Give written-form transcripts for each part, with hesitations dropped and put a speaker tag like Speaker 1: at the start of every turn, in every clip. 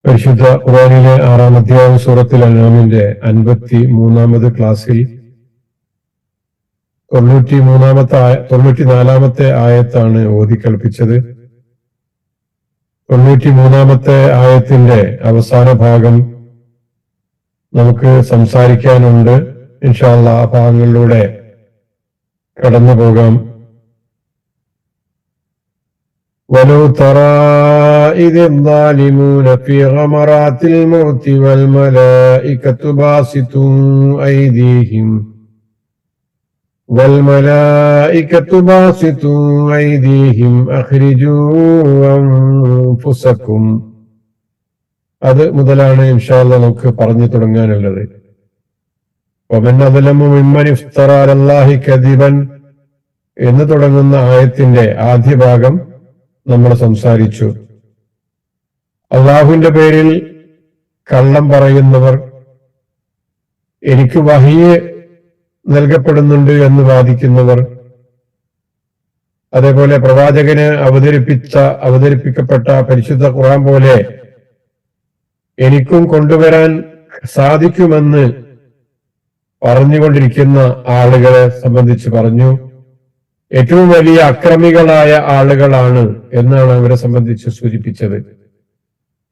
Speaker 1: പരിശുദ്ധ ഖുർആനിലെ 6-ാം അധ്യായം സൂറത്തുൽ അൻആമിന്റെ 53-ാമത് ക്ലാസ്സിൽ 94-ാമത്തെ ആയത്താണ് ഓതി കേൾപ്പിച്ചത്. 93-ാമത്തെ ആയത്തിന്റെ അവസാന ഭാഗം നമുക്ക് സംസാരിക്കാനുണ്ട്. ഇൻഷാ അല്ലാഹ് ആ ഭാഗങ്ങളിലൂടെ കടന്നു പോകാം. ولو ترى إذ الظالمون في غمرات الموت والملائكة باسطوا أيديهم أخرجوا أنفسكم. അത് മുതലാണ് ഇൻഷാ അല്ലാഹ് നമുക്ക് പറഞ്ഞു തുടങ്ങാനുള്ളത്. ومن أظلم ممن افترى على الله كذبا എന്ന് തുടങ്ങുന്ന ആയത്തിന്റെ ആദ്യ ഭാഗം നമ്മൾ സംസാരിച്ചു. അള്ളാഹുവിന്റെ പേരിൽ കള്ളം പറയുന്നവർ, എനിക്ക് വഹ്യ് നൽകപ്പെടുന്നുണ്ട് എന്ന് വാദിക്കുന്നവർ, അതേപോലെ പ്രവാചകന് അവതരിപ്പിക്കപ്പെട്ട പരിശുദ്ധ ഖുർആൻ പോലെ എനിക്കും കൊണ്ടുവരാൻ സാധിക്കുമെന്ന് പറഞ്ഞുകൊണ്ടിരിക്കുന്ന ആളുകളെ സംബന്ധിച്ച് പറഞ്ഞു. ഏറ്റവും വലിയ അക്രമികളായ ആളുകളാണ് എന്നാണ് അവരെ സംബന്ധിച്ച് സൂചിപ്പിച്ചത്.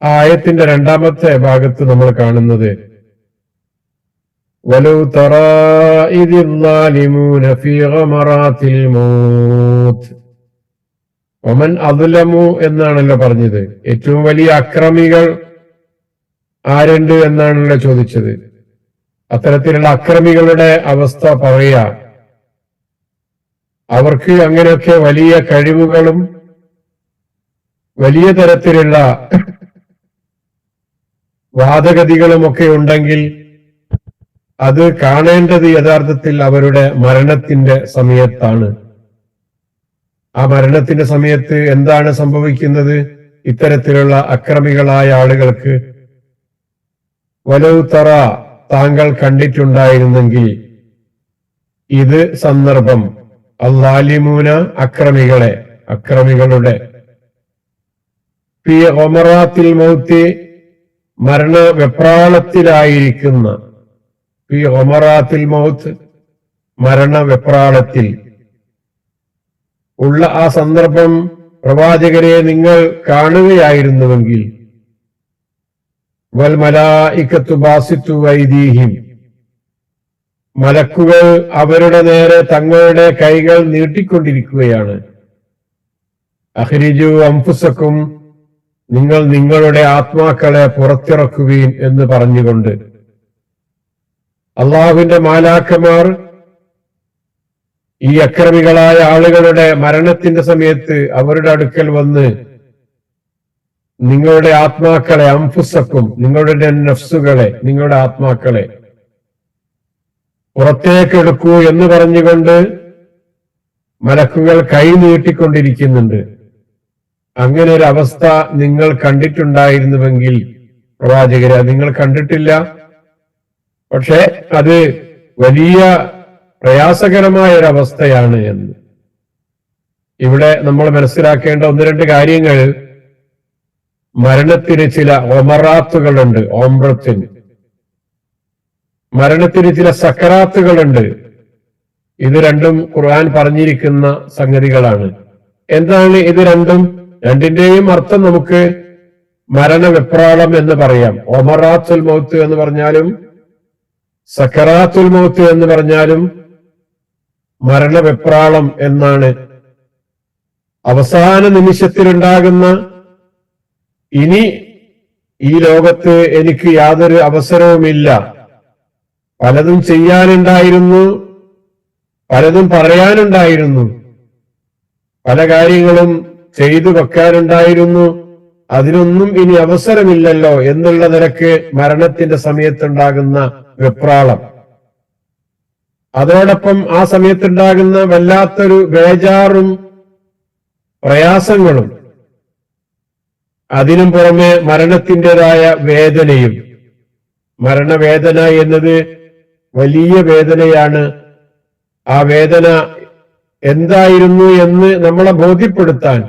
Speaker 1: ആ ആയത്തിന്റെ രണ്ടാമത്തെ ഭാഗത്ത് നമ്മൾ കാണുന്നത് വലൗ തറാ ഇദിൽ ളാലിമൂന ഫീ ഗമറാത്തിൽ മൗത്ത്. വമൻ അദ്ലമു എന്നാണല്ലോ പറഞ്ഞത്. ഏറ്റവും വലിയ അക്രമികൾ ആരുണ്ട് എന്നാണല്ലോ ചോദിച്ചത്. അത്തരത്തിലുള്ള അക്രമികളുടെ അവസ്ഥ പറയാ. അവർക്ക് അങ്ങനെയൊക്കെ വലിയ കഴിവുകളും വലിയ തരത്തിലുള്ള വാദഗതികളുമൊക്കെ ഉണ്ടെങ്കിൽ അത് കാണേണ്ടത് യഥാർത്ഥത്തിൽ അവരുടെ മരണത്തിന്റെ സമയത്താണ്. ആ മരണത്തിന്റെ സമയത്ത് എന്താണ് സംഭവിക്കുന്നത്? ഇത്തരത്തിലുള്ള അക്രമികളായ ആളുകൾക്ക് വലൗ തറ, താങ്കൾ കണ്ടിട്ടുണ്ടായിരുന്നെങ്കിൽ, ഇത് സന്ദർഭം അല്ലാലിമൂന, അക്രമികളുടെ ഫീ ഗമറാത്തിൽ മൗത്തി, മരണ വെപ്രാളത്തിലായിരിക്കുന്ന, ഫീ ഗമറാത്തിൽ മൗത്ത്, മരണ വെപ്രാളത്തിൽ ഉള്ള ആ സന്ദർഭം പ്രവാചകരെ നിങ്ങൾ കാണുകയായിരുന്നുവെങ്കിൽ, വൽ മലായികത്തു ബാസിത്തു ഐദീഹിം, മലക്കുകൾ അവരുടെ നേരെ തങ്ങളുടെ കൈകൾ നീട്ടിക്കൊണ്ടിരിക്കുകയാണ്. അഖ്രിജു അൻഫുസക്കും, നിങ്ങൾ നിങ്ങളുടെ ആത്മാക്കളെ പുറത്തിറക്കുവീൻ എന്ന് പറഞ്ഞുകൊണ്ട് അള്ളാഹുവിന്റെ മാലാഖമാർ ഈ അക്രമികളായ ആളുകളുടെ മരണത്തിന്റെ സമയത്ത് അവരുടെ അടുക്കൽ വന്ന് നിങ്ങളുടെ ആത്മാക്കളെ, അൻഫുസക്കും, നിങ്ങളുടെ നഫ്സുകളെ, നിങ്ങളുടെ ആത്മാക്കളെ പുറത്തേക്കെടുക്കൂ എന്ന് പറഞ്ഞുകൊണ്ട് മലക്കുകൾ കൈ നീട്ടിക്കൊണ്ടിരിക്കുന്നുണ്ട്. അങ്ങനെ ഒരു അവസ്ഥ നിങ്ങൾ കണ്ടിട്ടുണ്ടായിരുന്നുവെങ്കിൽ പ്രവാചകരെ, നിങ്ങൾ കണ്ടിട്ടില്ല. പക്ഷെ അത് വലിയ പ്രയാസകരമായ ഒരു അവസ്ഥയാണ് എന്ന്. ഇവിടെ നമ്മൾ മനസ്സിലാക്കേണ്ട ഒന്ന് രണ്ട് കാര്യങ്ങൾ. മരണത്തിന് ചില ഒമറാത്തുകളുണ്ട്, ഓംറത്തിന്. മരണത്തിന് ചില സക്കറാത്തുകളുണ്ട്. ഇത് രണ്ടും ഖുർആൻ പറഞ്ഞിരിക്കുന്ന സംഗതികളാണ്. എന്താണ് ഇത് രണ്ടും? രണ്ടിന്റെയും അർത്ഥം നമുക്ക് മരണവെപ്രാളം എന്ന് പറയാം. ഒമറാത്തുൽ മൗത്ത് എന്ന് പറഞ്ഞാലും സക്കറാത്തുൽ മൗത്ത് എന്ന് പറഞ്ഞാലും മരണവെപ്രാളം എന്നാണ്. അവസാന നിമിഷത്തിലുണ്ടാകുന്ന, ഇനി ഈ ലോകത്ത് എനിക്ക് യാതൊരു അവസരവുമില്ല, പലതും ചെയ്യാനുണ്ടായിരുന്നു, പലതും പറയാനുണ്ടായിരുന്നു, പല കാര്യങ്ങളും ചെയ്തു വെക്കാനുണ്ടായിരുന്നു, അതിനൊന്നും ഇനി അവസരമില്ലല്ലോ എന്നുള്ള നിലക്ക് മരണത്തിന്റെ സമയത്തുണ്ടാകുന്ന വെപ്രാളം, അതോടൊപ്പം ആ സമയത്തുണ്ടാകുന്ന വല്ലാത്തൊരു ബേജാറും പ്രയാസങ്ങളും, അതിനും പുറമെ മരണത്തിൻ്റെതായ വേദനയും. മരണവേദന എന്നത് വലിയ വേദനയാണ്. ആ വേദന എന്തായിരുന്നു എന്ന് നമ്മളെ ബോധ്യപ്പെടുത്താൻ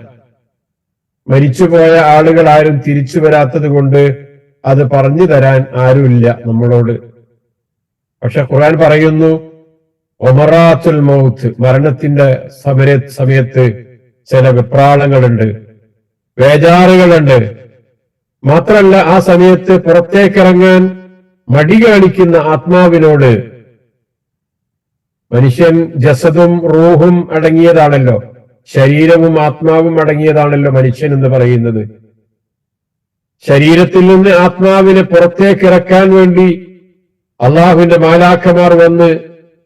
Speaker 1: മരിച്ചുപോയ ആളുകൾ ആരും തിരിച്ചു വരാത്തത് കൊണ്ട് അത് പറഞ്ഞു തരാൻ ആരുമില്ല നമ്മളോട്. പക്ഷെ ഖുർആൻ പറയുന്നു ഒമറാത്തുൽ മൗത്ത്, മരണത്തിന്റെ സമയത്ത് ചില വെപ്രാളങ്ങളുണ്ട്, വേജാറുകളുണ്ട്. മാത്രല്ല ആ സമയത്ത് പുറത്തേക്കിറങ്ങാൻ മടി കാണിക്കുന്ന ആത്മാവിനോട്, മനുഷ്യൻ ജസദും റൂഹും അടങ്ങിയതാണല്ലോ, ശരീരവും ആത്മാവും അടങ്ങിയതാണല്ലോ മനുഷ്യൻ എന്ന് പറയുന്നത്. ശരീരത്തിൽ നിന്ന് ആത്മാവിനെ പുറത്തേക്കിറക്കാൻ വേണ്ടി അള്ളാഹുവിന്റെ മാലാഖമാർ വന്ന്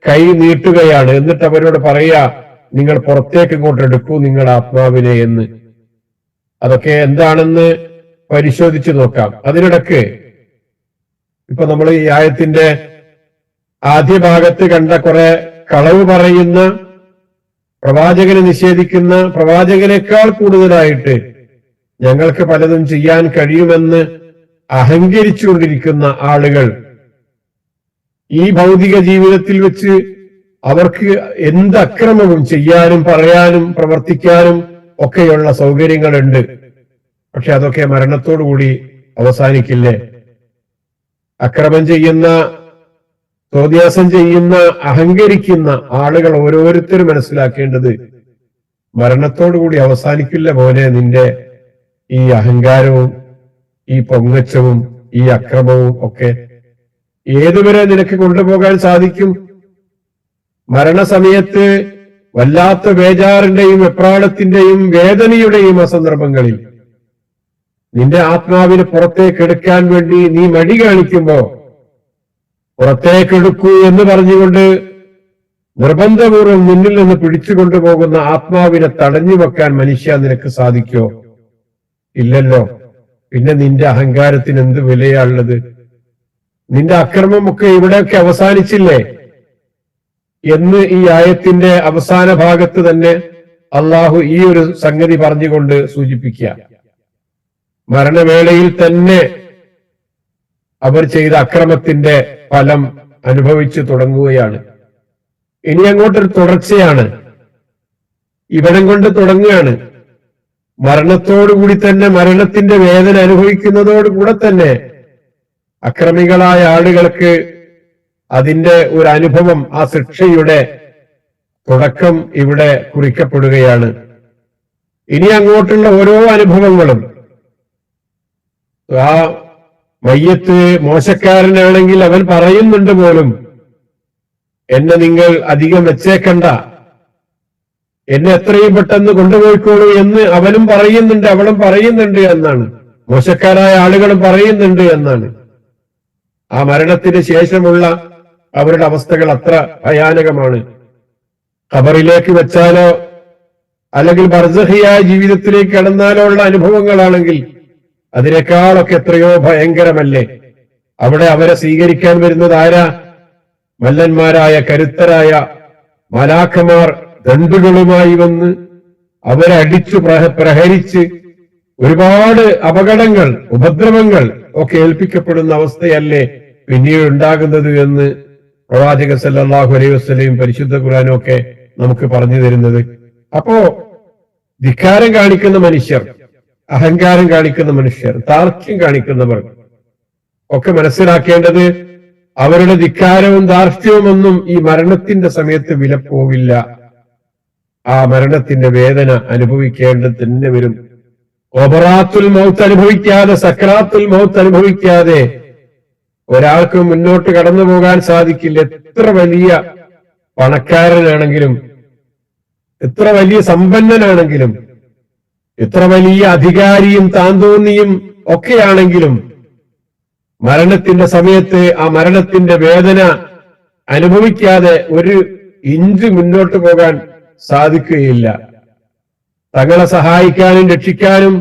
Speaker 1: കൈ നീട്ടുകയാണ്. എന്നിട്ട് അവരോട് പറയാ, നിങ്ങൾ പുറത്തേക്ക് ഇങ്ങോട്ട് എടുക്കൂ നിങ്ങളുടെ ആത്മാവിനെ എന്ന്. അതൊക്കെ എന്താണെന്ന് പരിശോധിച്ചു നോക്കാം. അതിനിടക്ക് ഇപ്പൊ നമ്മൾ ഈ ആയത്തിന്റെ ആദ്യ ഭാഗത്ത് കണ്ട കുറെ കളവ് പറയുന്ന, പ്രവാചകനെ നിഷേധിക്കുന്ന, പ്രവാചകനേക്കാൾ കൂടുതലായിട്ട് ഞങ്ങൾക്ക് പലതും ചെയ്യാൻ കഴിയുമെന്ന് അഹങ്കരിച്ചുകൊണ്ടിരിക്കുന്ന ആളുകൾ ഈ ഭൗതിക ജീവിതത്തിൽ വെച്ച് അവർക്ക് എന്ത് അക്രമവും ചെയ്യാനും പറയാനും പ്രവർത്തിക്കാനും ഒക്കെയുള്ള സൗകര്യങ്ങളുണ്ട്. പക്ഷെ അതൊക്കെ മരണത്തോടുകൂടി അവസാനിക്കില്ലേ? അക്രമം ചെയ്യുന്ന, തോന്നിയാസം ചെയ്യുന്ന, അഹങ്കരിക്കുന്ന ആളുകൾ ഓരോരുത്തരും മനസ്സിലാക്കേണ്ടത് മരണത്തോടുകൂടി അവസാനിക്കില്ല മോനെ നിന്റെ ഈ അഹങ്കാരവും ഈ പൊങ്ങച്ചവും ഈ അക്രമവും ഒക്കെ. ഏതുവരെ നിനക്ക് കൊണ്ടുപോകാൻ സാധിക്കും? മരണസമയത്ത് വല്ലാത്ത ബേജാറിന്റെയും വെപ്രാളത്തിന്റെയും വേദനയുടെയും ആ സന്ദർഭങ്ങളിൽ നിന്റെ ആത്മാവിനെ പുറത്തേക്ക് എടുക്കാൻ വേണ്ടി നീ മടി കാണിക്കുമ്പോ, പുറത്തേക്കെടുക്കൂ എന്ന് പറഞ്ഞുകൊണ്ട് നിർബന്ധപൂർവ്വം നിന്നിൽ നിന്ന് പിടിച്ചുകൊണ്ടുപോകുന്ന ആത്മാവിനെ തടഞ്ഞു വെക്കാൻ മനുഷ്യ നിനക്ക് സാധിക്കോ? ഇല്ലല്ലോ. പിന്നെ നിന്റെ അഹങ്കാരത്തിന് എന്ത് വിലയാണുള്ളത്? നിന്റെ അക്രമമൊക്കെ ഇവിടെയൊക്കെ അവസാനിച്ചില്ലേ എന്ന് ഈ ആയത്തിന്റെ അവസാന ഭാഗത്ത് തന്നെ അള്ളാഹു ഈ ഒരു സംഗതി പറഞ്ഞുകൊണ്ട് സൂചിപ്പിക്കുക. മരണവേളയിൽ തന്നെ അവർ ചെയ്ത അക്രമത്തിന്റെ ഫലം അനുഭവിച്ചു തുടങ്ങുകയാണ്. ഇനി അങ്ങോട്ടൊരു തുടർച്ചയാണ്. ഇവിടം കൊണ്ട് തുടങ്ങുകയാണ്. മരണത്തോടുകൂടി തന്നെ, മരണത്തിന്റെ വേദന അനുഭവിക്കുന്നതോടുകൂടെ തന്നെ അക്രമികളായ ആളുകൾക്ക് അതിന്റെ ഒരു അനുഭവം, ആ ശിക്ഷയുടെ തുടക്കം ഇവിടെ കുറിക്കപ്പെടുകയാണ്. ഇനി അങ്ങോട്ടുള്ള ഓരോ അനുഭവങ്ങളും, ആ മയ്യത്ത് മോശക്കാരനാണെങ്കിൽ അവൻ പറയുന്നുണ്ട് പോലും, എന്നെ നിങ്ങൾ അധികം വെച്ചേക്കണ്ട, എന്നെ എത്രയും പെട്ടെന്ന് കൊണ്ടുപോയിക്കോളൂ എന്ന് അവനും പറയുന്നുണ്ട്, അവളും പറയുന്നുണ്ട് എന്നാണ്. മോശക്കാരായ ആളുകളും പറയുന്നുണ്ട് എന്നാണ്. ആ മരണത്തിന് ശേഷമുള്ള അവരുടെ അവസ്ഥകൾ അത്ര ഭയാനകമാണ്. ഖബറിലേക്ക് വെച്ചാലോ അല്ലെങ്കിൽ ബർസഖിയായ ജീവിതത്തിലേക്ക് കടന്നാലോ ഉള്ള അനുഭവങ്ങളാണെങ്കിൽ അതിനേക്കാളൊക്കെ എത്രയോ ഭയങ്കരമല്ലേ. അവിടെ അവരെ സ്വീകരിക്കാൻ വരുന്നത് ആരാ? മല്ലന്മാരായ കരുത്തരായ മലാഖമാർ ദണ്ഡുകളുമായി വന്ന് അവരെ അടിച്ചു പ്രഹരിച്ച് ഒരുപാട് അപകടങ്ങൾ, ഉപദ്രവങ്ങൾ ഒക്കെ ഏൽപ്പിക്കപ്പെടുന്ന അവസ്ഥയല്ലേ പിന്നീട് ഉണ്ടാകുന്നത് എന്ന് പ്രവാചകൻ സല്ലല്ലാഹു അലൈഹി വസല്ലം പരിശുദ്ധ ഖുർആനും ഒക്കെ നമുക്ക് പറഞ്ഞു തരുന്നത്. അപ്പോ ധിക്കാരം കാണിക്കുന്ന മനുഷ്യർ, അഹങ്കാരം കാണിക്കുന്ന മനുഷ്യർ, താർക്യം കാണിക്കുന്നവർ ഒക്കെ മനസ്സിലാക്കേണ്ടത് അവരുടെ ധിക്കാരവും ധാർഷ്ട്യവും ഒന്നും ഈ മരണത്തിന്റെ സമയത്ത് വിലപ്പോവില്ല. ആ മരണത്തിന്റെ വേദന അനുഭവിക്കേണ്ടത് തന്നെ വരും. ഒബറാത്തുൽ മൗത്ത് അനുഭവിക്കാതെ, സക്രാത്തുൽ മൗത്ത് അനുഭവിക്കാതെ ഒരാൾക്ക് മുന്നോട്ട് കടന്നു പോകാൻ സാധിക്കില്ല. എത്ര വലിയ പണക്കാരനാണെങ്കിലും, എത്ര വലിയ സമ്പന്നനാണെങ്കിലും, എത്ര വലിയ അധികാരിയും താന്തോന്നിയും ഒക്കെയാണെങ്കിലും മരണത്തിന്റെ സമയത്ത് ആ മരണത്തിന്റെ വേദന അനുഭവിക്കാതെ ഒരു ഇഞ്ച് മുന്നോട്ട് പോകാൻ സാധിക്കുകയില്ല. തങ്ങളെ സഹായിക്കാനും രക്ഷിക്കാനും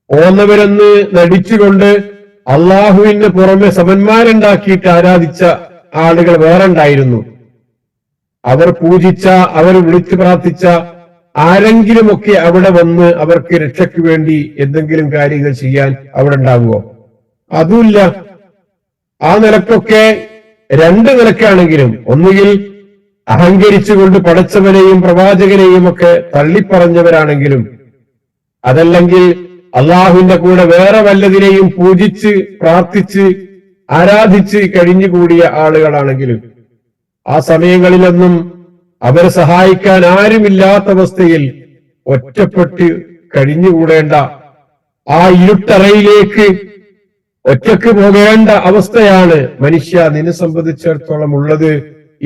Speaker 1: പോന്നവരെന്ന് നടിച്ചുകൊണ്ട് അള്ളാഹുവിന് പുറമെ സമന്മാരുണ്ടാക്കിയിട്ട് ആരാധിച്ച ആളുകൾ വേറുണ്ടായിരുന്നു. അവർ പൂജിച്ച, അവർ വിളിച്ചു പ്രാർത്ഥിച്ച ആരെങ്കിലുമൊക്കെ അവിടെ വന്ന് അവർക്ക് രക്ഷയ്ക്ക് വേണ്ടി എന്തെങ്കിലും കാര്യങ്ങൾ ചെയ്യാൻ അവിടെ ഉണ്ടാകുമോ? അതുമില്ല. ആ നിലക്കൊക്കെ രണ്ട് നിലക്കാണെങ്കിലും, ഒന്നുകിൽ അഹങ്കരിച്ചുകൊണ്ട് പടച്ചവനെയും പ്രവാചകനെയും ഒക്കെ തള്ളിപ്പറഞ്ഞവരാണെങ്കിലും, അതല്ലെങ്കിൽ അള്ളാഹുവിന്റെ കൂടെ വേറെ വല്ലതിനെയും പൂജിച്ച് പ്രാർത്ഥിച്ച് ആരാധിച്ച് കഴിഞ്ഞുകൂടിയ ആളുകളാണെങ്കിലും ആ സമയങ്ങളിലൊന്നും അവരെ സഹായിക്കാൻ ആരുമില്ലാത്ത അവസ്ഥയിൽ ഒറ്റപ്പെട്ട് കഴിഞ്ഞുകൂടേണ്ട ആ ഇരുട്ടറയിലേക്ക് ഒറ്റക്ക് പോകേണ്ട അവസ്ഥയാണ് മനുഷ്യ നിന്നെ സംബന്ധിച്ചിടത്തോളം ഉള്ളത്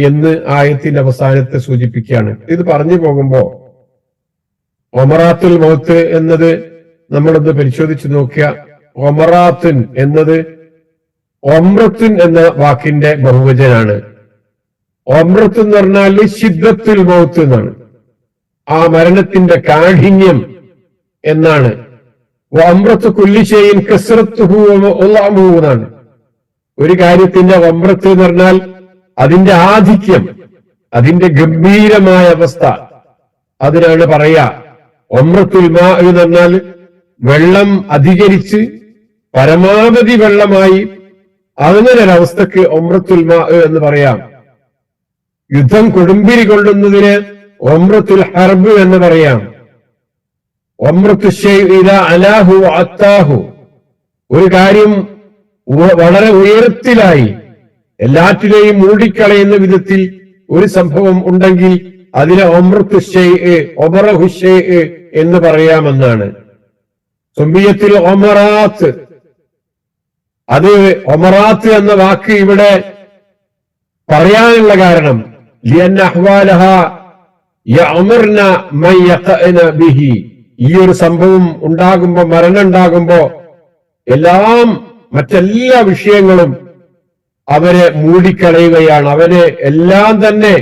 Speaker 1: എന്ന് ആയത്തിന്റെ അവസാനത്തെ സൂചിപ്പിക്കുകയാണ്. ഇത് പറഞ്ഞു പോകുമ്പോ ഒമറാത്തുൽ മൗത്ത് എന്നത് നമ്മളൊന്ന് പരിശോധിച്ചു നോക്കിയ ഒമറാത്തുൻ എന്നത് ഒമ്രത്തുൻ എന്ന വാക്കിന്റെ ബഹുവചനാണ്. ഒമ്രത്ത് എന്ന് പറഞ്ഞാൽ ശിദ്ദത്തുൽ മൗത്ത് എന്നാണ്, ആ മരണത്തിന്റെ കാഠിന്യം എന്നാണ്. ഒമ്രത്ത് കുല്ലിശൈഇൻ കസ്റത്തുഹു വഅളഅമുഹു എന്നാണ്. ഒരു കാര്യത്തിന്റെ ഒമ്രത്ത് എന്ന് പറഞ്ഞാൽ അതിന്റെ ആധിക്യം, അതിന്റെ ഗംഭീരമായ അവസ്ഥ, അതിനാണ് പറയാ. ഒമ്രത്തുൽ മാ എന്ന് പറഞ്ഞാൽ വെള്ളം അധികരിച്ച് പരമാവധി വെള്ളമായി അങ്ങനൊരവസ്ഥക്ക് ഒമ്രത്തുൽ മാ എന്ന് പറയാം. യുദ്ധം കൊടുമ്പിരി കൊള്ളുന്നതിന് ഒമ്രത്തുൽ ഹർബ് എന്ന് പറയാം. ഒമ്രത്തു ശൈഇ ഇദാ അലാഹു അത്താഹു, ഒരു കാര്യം വളരെ ഉയരത്തിലായി എല്ലാറ്റിനെയും മൂടിക്കളയുന്ന വിധത്തിൽ ഒരു സംഭവം ഉണ്ടെങ്കിൽ അതിനെ ഒമ്രത്തു ശൈഇ ഒമറഹു ശൈഇ എന്ന് പറയാമെന്നാണ്. സുംബിയത്തിൽ ഒമറാത്ത്, അത് ഒമറാത്ത് എന്ന വാക്ക് ഇവിടെ പറയാനുള്ള കാരണം ലിഅന്ന അഹ്വാലഹാ യഅമർന മൻ യഖഅന ബിഹി, ഈ ഒരു സംഭവം ഉണ്ടാകുമ്പോ, മരണം ഉണ്ടാകുമ്പോ എല്ലാം മറ്റെല്ലാ വിഷയങ്ങളും അവരെ മൂടിക്കളയുകയാണ്. അവരെ എല്ലാം തന്നെ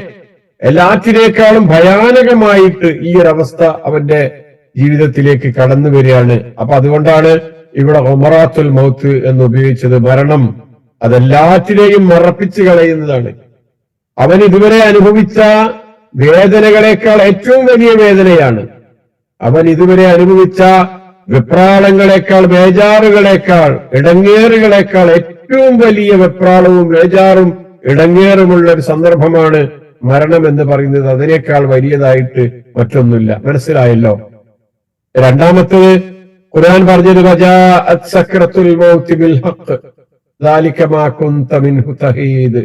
Speaker 1: എല്ലാറ്റിനേക്കാളും ഭയാനകമായിട്ട് ഈ ഒരു അവസ്ഥ അവന്റെ ജീവിതത്തിലേക്ക് കടന്നു വരികയാണ്. അപ്പൊ അതുകൊണ്ടാണ് ഇവിടെ ഒമറാത്തുൽ മൗത്ത് എന്ന് ഉപയോഗിച്ചത്. മരണം അതെല്ലാറ്റിനെയും മറപ്പിച്ചു കളയുന്നതാണ്. അവൻ ഇതുവരെ അനുഭവിച്ച വേദനകളെക്കാൾ ഏറ്റവും വലിയ വേദനയാണ്. അവൻ ഇതുവരെ അനുഭവിച്ച വെപ്രാളങ്ങളെക്കാൾ, ബേജാറുകളെക്കാൾ, ഇടങ്ങേറുകളെക്കാൾ ഏറ്റവും വലിയ വെപ്രാളവും ബേജാറും ഇടങ്ങേറുമുള്ള ഒരു സന്ദർഭമാണ് മരണം എന്ന് പറയുന്നത്. അതിനേക്കാൾ വലിയതായിട്ട് മറ്റൊന്നുമില്ല. മനസ്സിലായല്ലോ? രണ്ടാമത്തേത് ഖുർആൻ പറഞ്ഞത് വജാഅത് സക്രത്തുൽ മൗതി ബിൽ ഹഖ് ദാലിക മാ കുൻത മിൻഹു തഹീദ്,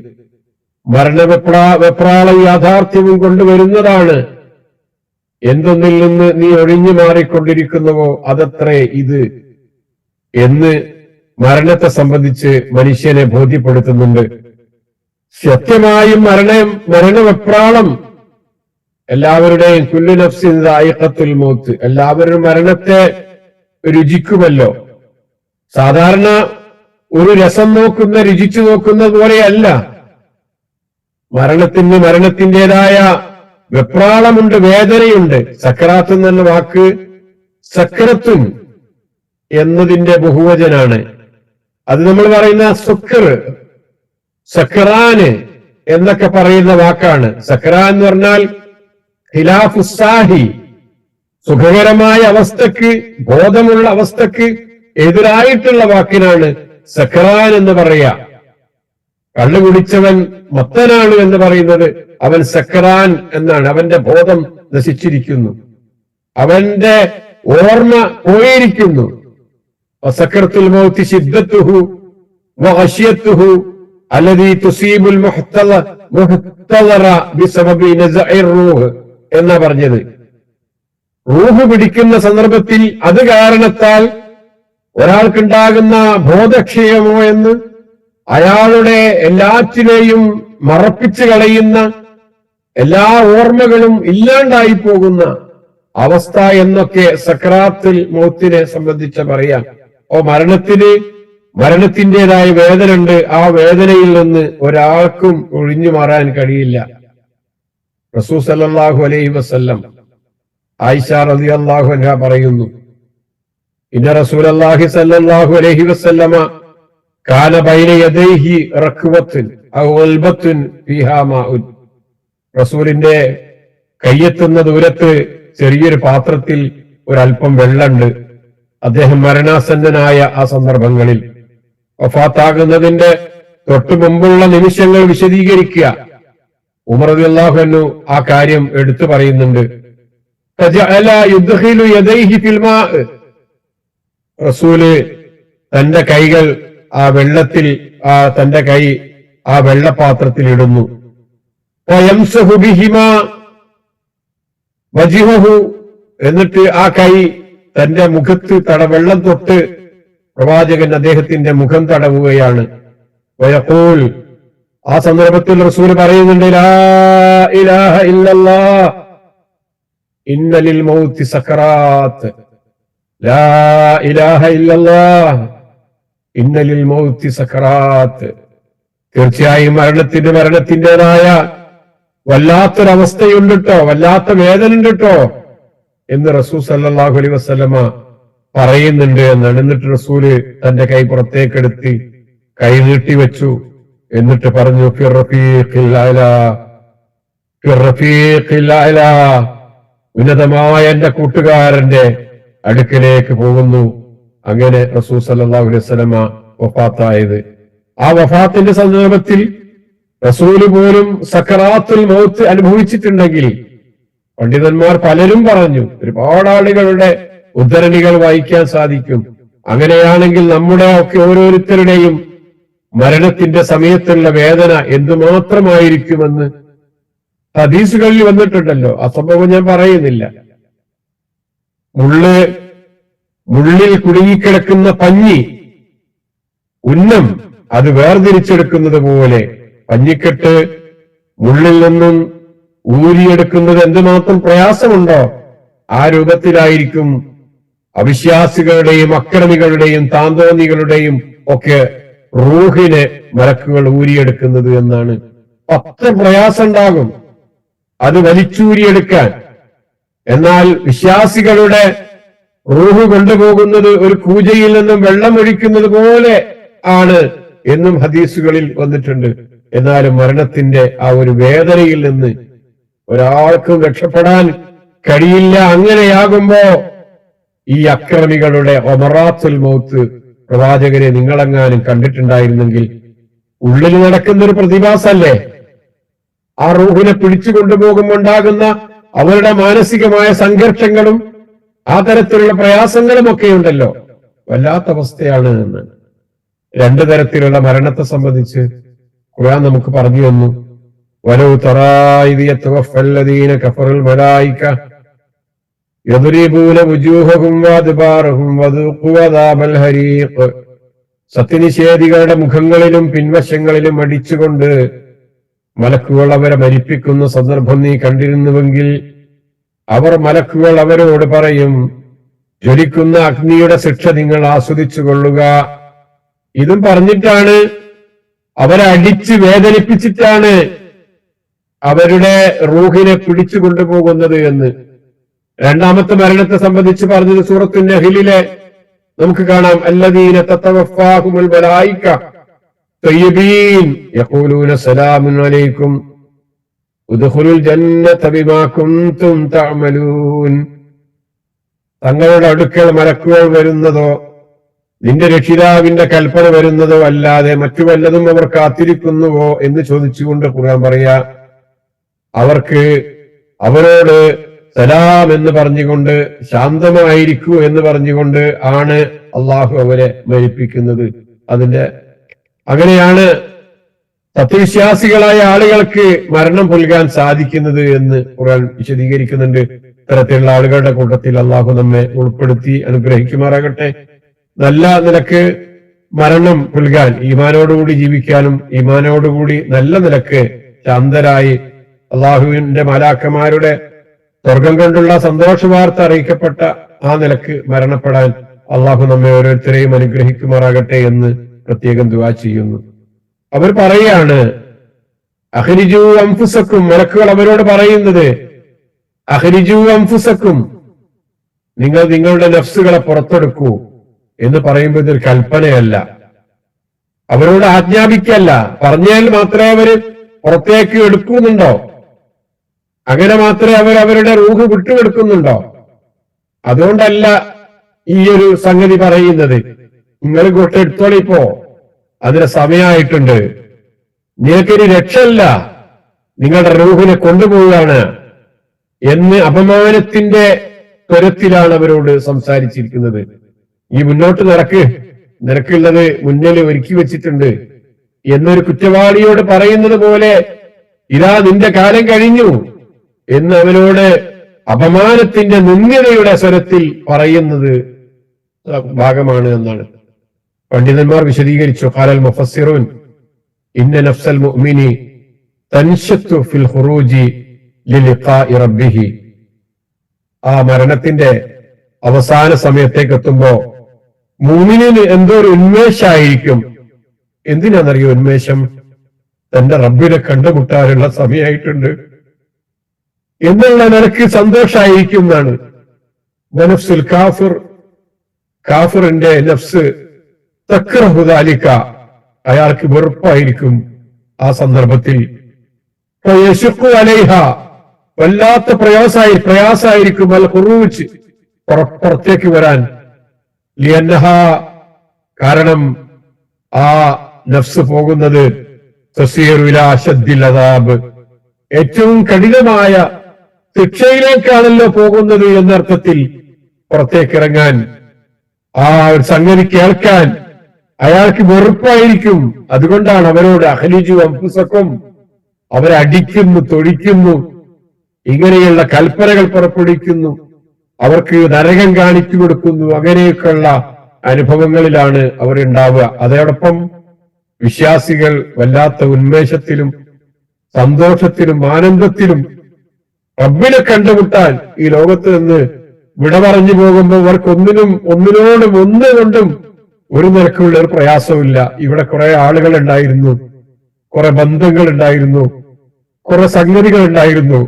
Speaker 1: മരണവെപ്രാളം യാഥാർത്ഥ്യവും കൊണ്ടുവരുന്നതാണ്. എന്തൊന്നിൽ നിന്ന് നീ ഒഴിഞ്ഞു മാറിക്കൊണ്ടിരിക്കുന്നുവോ അതത്രേ ഇത് എന്ന് മരണത്തെ സംബന്ധിച്ച് മനുഷ്യനെ ബോധ്യപ്പെടുത്തുന്നുണ്ട്. സത്യമായും മരണവെപ്രാളം എല്ലാവരുടെയും കുല്ലു നഫ്സിൻ ദായിഖത്തുൽ മൗത്ത്, എല്ലാവരും മരണത്തെ രുചിക്കുമല്ലോ. സാധാരണ ഒരു രസം നോക്കുന്ന, രുചിച്ചു നോക്കുന്നത് പോലെയല്ല. മരണത്തിൻ്റെതായ വെപ്രാളമുണ്ട്, വേദനയുണ്ട്. സക്രാത്ത് എന്ന വാക്ക് സക്രത്തുൻ എന്നതിന്റെ ബഹുവചനാണ്. അത് നമ്മൾ പറയുന്ന സുക്കർ, സക്രാന് എന്നൊക്കെ പറയുന്ന വാക്കാണ്. സക്രാൻ എന്ന് പറഞ്ഞാൽ ഖിലാഫുസ്സാഹി, സുഖകരമായ അവസ്ഥക്ക്, ബോധമുള്ള അവസ്ഥക്ക് എതിരായിട്ടുള്ള വാക്കിനാണ് സക്രാൻ എന്ന് പറയാ. കള്ളു കുടിച്ചവൻ മത്തനാണ് എന്ന് പറയുന്നത് അവൻ സക്രാൻ എന്നാണ്. അവന്റെ ബോധം നശിച്ചിരിക്കുന്നു, അവന്റെ ഓർമ്മ പോയിരിക്കുന്നു. സക്രത്തുൽ മൗതി ശിദ്ദത്തുഹു വഗശിയത്തുഹു അല്ലദീ തുസീബുൽ മുഹ്തളറ ബിസബബി നസഇർ റൂഹ് എന്നാ പറഞ്ഞത്. റൂഹ് പിടിക്കുന്ന സന്ദർഭത്തിൽ അത് കാരണത്താൽ ഒരാൾക്കുണ്ടാകുന്ന ബോധക്ഷയമോ എന്ന്, അയാളുടെ എല്ലാറ്റിനെയും മറപ്പിച്ചു കളയുന്ന, എല്ലാ ഓർമ്മകളും ഇല്ലാണ്ടായി പോകുന്ന അവസ്ഥ എന്നൊക്കെ സക്രാത്തുൽ മൗത്തിനെ സംബന്ധിച്ച് പറയാം. മരണത്തിൻ്റെതായ വേദന ഉണ്ട്. ആ വേദനയിൽ നിന്ന് ഒരാൾക്കും ഒഴിഞ്ഞു മാറാൻ കഴിയില്ല. റസൂൽ സല്ലല്ലാഹു അലൈഹി വസല്ലം ആയിഷ റളിയല്ലാഹു അൻഹ പറയുന്നു, ഇന്ന റസൂലല്ലാഹി സല്ലല്ലാഹു അലൈഹി വസല്ലമ കാന ബൈന യദൈഹി റക്വത്തുൻ ഔ ഖൽബത്തുൻ ഫീഹാ മാഉൻ, റസൂലിന്റെ കയ്യെത്തുന്ന ദൂരത്ത് ചെറിയൊരു പാത്രത്തിൽ ഒരല്പം വെള്ളമുണ്ട്. അദ്ദേഹം മരണാസന്നനായ ആ സന്ദർഭങ്ങളിൽ, വഫാത്താകുന്നതിന്റെ തൊട്ടു മുമ്പുള്ള നിമിഷങ്ങൾ വിശദീകരിക്കുക. ഉമർ റളിയല്ലാഹു അൻഹു ആ കാര്യം എടുത്തു പറയുന്നുണ്ട്. ഫജഅല യുദ്ഖിലു യദൈഹി ഫിൽ മാ, റസൂല് തന്റെ കൈകൾ ആ വെള്ളത്തിൽ തന്റെ കൈ ആ വെള്ളപാത്രത്തിൽ ഇടുന്നു. എന്നിട്ട് ആ കൈ തന്റെ മുഖത്ത് വെള്ളം തൊട്ട് പ്രവാചകൻ അദ്ദേഹത്തിന്റെ മുഖം തടവുകയാണ്. വയഖൂൽ, ആ സന്ദർഭത്തിൽ റസൂൽ പറയുന്നുണ്ട്, ലാ ഇലാഹ ഇല്ലല്ലാഹ് ഇന്ന ലിൽ മൗതി സക്കറാത്ത്, ലാ ഇലാഹ ഇല്ലല്ലാഹ് ഇന്ന ലിൽ മൗതി സക്കറാത്ത്. തീർച്ചയായും മരണത്തിന്റേതായ വല്ലാത്തൊരവസ്ഥയുണ്ട് കേട്ടോ, വല്ലാത്ത വേദന ഉണ്ട് കേട്ടോ എന്ന് റസൂൽ സല്ലല്ലാഹു അലൈഹി വസല്ലമ പറയുന്നുണ്ട് എന്നാണ്. എന്നിട്ട് റസൂല് തന്റെ കൈ പുറത്തേക്കെടുത്ത് കൈ നീട്ടിവെച്ചു. എന്നിട്ട് പറഞ്ഞു, ഉന്നതമായ എന്റെ കൂട്ടുകാരന്റെ അടുക്കലേക്ക് പോകുന്നു. അങ്ങനെ റസൂൽ സല്ലല്ലാഹു അലൈഹി വസല്ലമ വഫാത്തായത്. ആ വഫാത്തിന്റെ സന്ദർഭത്തിൽ റസൂല് പോലും സക്കറാത്തുൽ മൗത്ത് അനുഭവിച്ചിട്ടുണ്ടെങ്കിൽ പണ്ഡിതന്മാർ പലരും പറഞ്ഞു, ഒരുപാട് ആളുകളുടെ ഉദ്ധരണികൾ വായിക്കാൻ സാധിക്കും. അങ്ങനെയാണെങ്കിൽ നമ്മുടെ ഒക്കെ ഓരോരുത്തരുടെയും മരണത്തിന്റെ സമയത്തുള്ള വേദന എന്തുമാത്രമായിരിക്കുമെന്ന് ഹദീസുകളിൽ വന്നിട്ടുണ്ടല്ലോ. ആ സംഭവം ഞാൻ പറയുന്നില്ല. മുള്ളിൽ കുടുങ്ങിക്കിടക്കുന്ന പഞ്ഞി, ഉന്നം അത് വേർതിരിച്ചെടുക്കുന്നത് പോലെ പഞ്ഞിക്കെട്ട് മുള്ളിൽ നിന്നും ഊരിയെടുക്കുന്നത് എന്തുമാത്രം പ്രയാസമുണ്ടോ ആ രൂപത്തിലായിരിക്കും അവിശ്വാസികളുടെയും അക്രമികളുടെയും താന്തോന്നികളുടെയും ഒക്കെ റൂഹിനെ മലക്കുകൾ ഊരിയെടുക്കുന്നത് എന്നാണ്. അത്ര പ്രയാസം ഉണ്ടാകും അത് വലിച്ചൂരിയെടുക്കാൻ. എന്നാൽ വിശ്വാസികളുടെ റൂഹ് കൊണ്ടുപോകുന്നത് ഒരു കൂജയിൽ നിന്നും വെള്ളം ഒഴിക്കുന്നത് പോലെ ആണ് എന്നും ഹദീസുകളിൽ വന്നിട്ടുണ്ട്. എന്നാലും മരണത്തിന്റെ ആ ഒരു വേദനയിൽ നിന്ന് ഒരാൾക്കും രക്ഷപ്പെടാൻ കഴിയില്ല. അങ്ങനെയാകുമ്പോ ഈ അക്രമികളുടെ ഒമറാത്തുൽ മൗത്ത് പ്രവാചകരെ നിങ്ങളെങ്ങാനും കണ്ടിട്ടുണ്ടായിരുന്നെങ്കിൽ, ഉള്ളിൽ നടക്കുന്ന ഒരു പ്രതിഭാസല്ലേ ആ റൂഹിനെ പിടിച്ചു കൊണ്ടുപോകുമ്പോൾ ഉണ്ടാകുന്ന അവരുടെ മാനസികമായ സംഘർഷങ്ങളും ആ തരത്തിലുള്ള പ്രയാസങ്ങളും ഒക്കെ ഉണ്ടല്ലോ, വല്ലാത്ത അവസ്ഥയാണ് എന്ന്. രണ്ടു തരത്തിലുള്ള മരണത്തെ സംബന്ധിച്ച് ഖുർആൻ നമുക്ക് പറഞ്ഞു തന്നു. വലൗ തറാ ഇദ് യതവഫല്ലദീന കഫറുൽ മലായിക യദ്രിബൂന വുജൂഹഹും വഅദ്ബാറഹും വദൂഖു അദാബൽ ഹരീഖ്. സത്യനിഷേധികളുടെ മുഖങ്ങളിലും പിൻവശങ്ങളിലും അടിച്ചുകൊണ്ട് മലക്കുകൾ അവരെ മരിപ്പിക്കുന്ന സന്ദർഭം നീ കണ്ടിരുന്നുവെങ്കിൽ മലക്കുകൾ അവരോട് പറയും, ജ്വലിക്കുന്ന അഗ്നിയുടെ ശിക്ഷ നിങ്ങൾ ആസ്വദിച്ചു കൊള്ളുക. ഇതും പറഞ്ഞിട്ടാണ്, അവരെ അടിച്ച് വേദനിപ്പിച്ചിട്ടാണ് അവരുടെ റൂഹിനെ പിടിച്ചു കൊണ്ടുപോകുന്നത് എന്ന്. രണ്ടാമത്തെ മരണത്തെ സംബന്ധിച്ച് പറഞ്ഞത് സൂറത്തുൻ നഹ്ലിലെ നമുക്ക് കാണാം. അല്ലദീന തതവഫാഹുമുൽ മലായിക തയ്യിബീൻ യഖൂലൂന സലാമുൻ അലൈക്കും ഉദ്ഖുലുൽ ജന്നത ബിമാ കുൻതും തഅമലൂൻ. തങ്ങളുടെ അടുക്കൽ മലക്കുകൾ വരുന്നതോ നിന്റെ രക്ഷിതാവിന്റെ കൽപ്പന വരുന്നതോ അല്ലാതെ മറ്റു വല്ലതും അവർ കാത്തിരിക്കുന്നുവോ എന്ന് ചോദിച്ചുകൊണ്ട് ഖുർആൻ പറയാ, അവരോട് സലാം എന്ന് പറഞ്ഞുകൊണ്ട്, ശാന്തമായിരിക്കൂ എന്ന് പറഞ്ഞുകൊണ്ട് ആണ് അള്ളാഹു അവരെ മരിപ്പിക്കുന്നത്. അങ്ങനെയാണ് സത്യവിശ്വാസികളായ ആളുകൾക്ക് മരണം പുൽകാൻ സാധിക്കുന്നത് എന്ന് ഖുർആൻ വിശദീകരിക്കുന്നുണ്ട്. ഇത്തരത്തിലുള്ള ആളുകളുടെ കൂട്ടത്തിൽ അള്ളാഹു നമ്മെ ഉൾപ്പെടുത്തി അനുഗ്രഹിക്കുമാറാകട്ടെ. നല്ല നിലക്ക് മരണം പുൽകാൻ, ഈമാനോടുകൂടി ജീവിക്കാനും ഈമാനോടുകൂടി നല്ല നിലക്ക് ശാന്തരായി അള്ളാഹുവിന്റെ മലാക്കന്മാരുടെ സ്വർഗം കൊണ്ടുള്ള സന്തോഷ വാർത്ത അറിയിക്കപ്പെട്ട ആ നിലക്ക് മരണപ്പെടാൻ അള്ളാഹു നമ്മെ ഓരോരുത്തരെയും അനുഗ്രഹിക്കുമാറാകട്ടെ എന്ന് പ്രത്യേകം ദുആ ചെയ്യുന്നു. അവർ പറയാണ്, അഖ്രിജൂ അൻഫുസക്കും, മലക്കുകൾ അവരോട് പറയുന്നത്, അഖ്രിജൂ അൻഫുസക്കും, നിങ്ങൾ നിങ്ങളുടെ നഫ്സുകളെ പുറത്തെടുക്കൂ എന്ന് പറയുമ്പോൾ ഇതൊരു കൽപ്പനയല്ല, അവരോട് ആജ്ഞാപിക്കല്ല. പറഞ്ഞാൽ മാത്രമേ അവര് പുറത്തേക്ക് എടുക്കുന്നുണ്ടോ? അങ്ങനെ മാത്രമേ അവരുടെ റൂഹ് വിട്ടുകൊടുക്കുന്നുണ്ടോ? അതുകൊണ്ടല്ല ഈ ഒരു സംഗതി പറയുന്നത്. നിങ്ങൾ കൊട്ടെടുത്തോളിപ്പോ, അതിന് സമയമായിട്ടുണ്ട്, നിങ്ങൾക്കൊരു രക്ഷയില്ല, നിങ്ങളുടെ റൂഹിനെ കൊണ്ടുപോവുകയാണ് എന്ന് അപമാനത്തിന്റെ സ്വരത്തിലാണ് അവരോട് സംസാരിച്ചിരിക്കുന്നത്. ഈ മുന്നോട്ട് നടക്ക്, നിനക്കുള്ളത് മുന്നിൽ ഒരുക്കി വെച്ചിട്ടുണ്ട് എന്നൊരു കുറ്റവാളിയോട് പറയുന്നത് പോലെ ഇതാ നിന്റെ കാലം കഴിഞ്ഞു എന്ന് അവനോട് അപമാനത്തിന്റെ നിന്ദ്യതയുടെ സ്വരത്തിൽ പറയുന്നത് ഭാഗമാണ് എന്നാണ് പണ്ഡിതന്മാർ വിശദീകരിച്ചു. ഖാലൽ മുഫസ്സിറൂൻ ഇന്ന നഫ്സൽ മുഅ്മിനി തൻശത്തു ഫിൽ ഖുറൂജി ലിലിഖാഇ റബ്ബിഹി. ആ മരണത്തിന്റെ അവസാന സമയത്തേക്ക് എത്തുമ്പോ മുഅ്മിനിന് എന്തോ ഒരു ഉന്മേഷായിരിക്കും. എന്തിനാണെന്നറിയോ ഉന്മേഷം? തന്റെ റബ്ബിനെ കണ്ടുമുട്ടാനുള്ള സമയമായിട്ടുണ്ട് എന്നുള്ള നിനക്ക് സന്തോഷായിരിക്കും എന്നാണ്. നഫ്സുൽ കാഫിർ, കാഫിറിന്റെ നഫ്സ് തക്റഹു ദാലിക, അയാൾക്ക് വെറുപ്പായിരിക്കും ആ സന്ദർഭത്തിൽ. ഫയശഖു അലൈഹ, വല്ലാത്ത പ്രയാസായിരിക്കും അൽ ഖുറൂജ്, പുറത്തേക്ക് വരാൻ. ലിയന്നഹ, കാരണം ആ നഫ്സ് പോകുന്നത് തസീറു ഇലാ അശദ്ദിൽ അദാബ്, ഏറ്റവും കഠിനമായ ശിക്ഷയിലേക്കാണല്ലോ പോകുന്നത് എന്നർത്ഥത്തിൽ പുറത്തേക്കിറങ്ങാൻ, ആ ഒരു സംഗതി കേൾക്കാൻ അയാൾക്ക് വെറുപ്പായിരിക്കും. അതുകൊണ്ടാണ് അവരോട് അഖ്ലിജു അൻഫുസക്കും, അവരെ അടിക്കുന്നു, തൊഴിക്കുന്നു, ഇങ്ങനെയുള്ള കൽപ്പനകൾ പുറപ്പെടുവിക്കുന്നു, അവർക്ക് നരകം കാണിച്ചു കൊടുക്കുന്നു. അങ്ങനെയൊക്കെയുള്ള അനുഭവങ്ങളിലാണ് അവരുണ്ടാവുക. അതോടൊപ്പം വിശ്വാസികൾ വല്ലാത്ത ഉന്മേഷത്തിലും സന്തോഷത്തിലും ആനന്ദത്തിലും റബ്ബിനെ കണ്ടുമുട്ടാൻ ഈ ലോകത്ത് നിന്ന് വിട പറഞ്ഞു പോകുമ്പോൾ അവർക്ക് ഒന്നുകൊണ്ടും ഒരു നിലക്കുള്ള ഒരു പ്രയാസമില്ല. ഇവിടെ കുറെ ആളുകൾ ഉണ്ടായിരുന്നു, കുറെ ബന്ധങ്ങൾ ഉണ്ടായിരുന്നു, കുറെ സംഗതികൾ ഉണ്ടായിരുന്നു,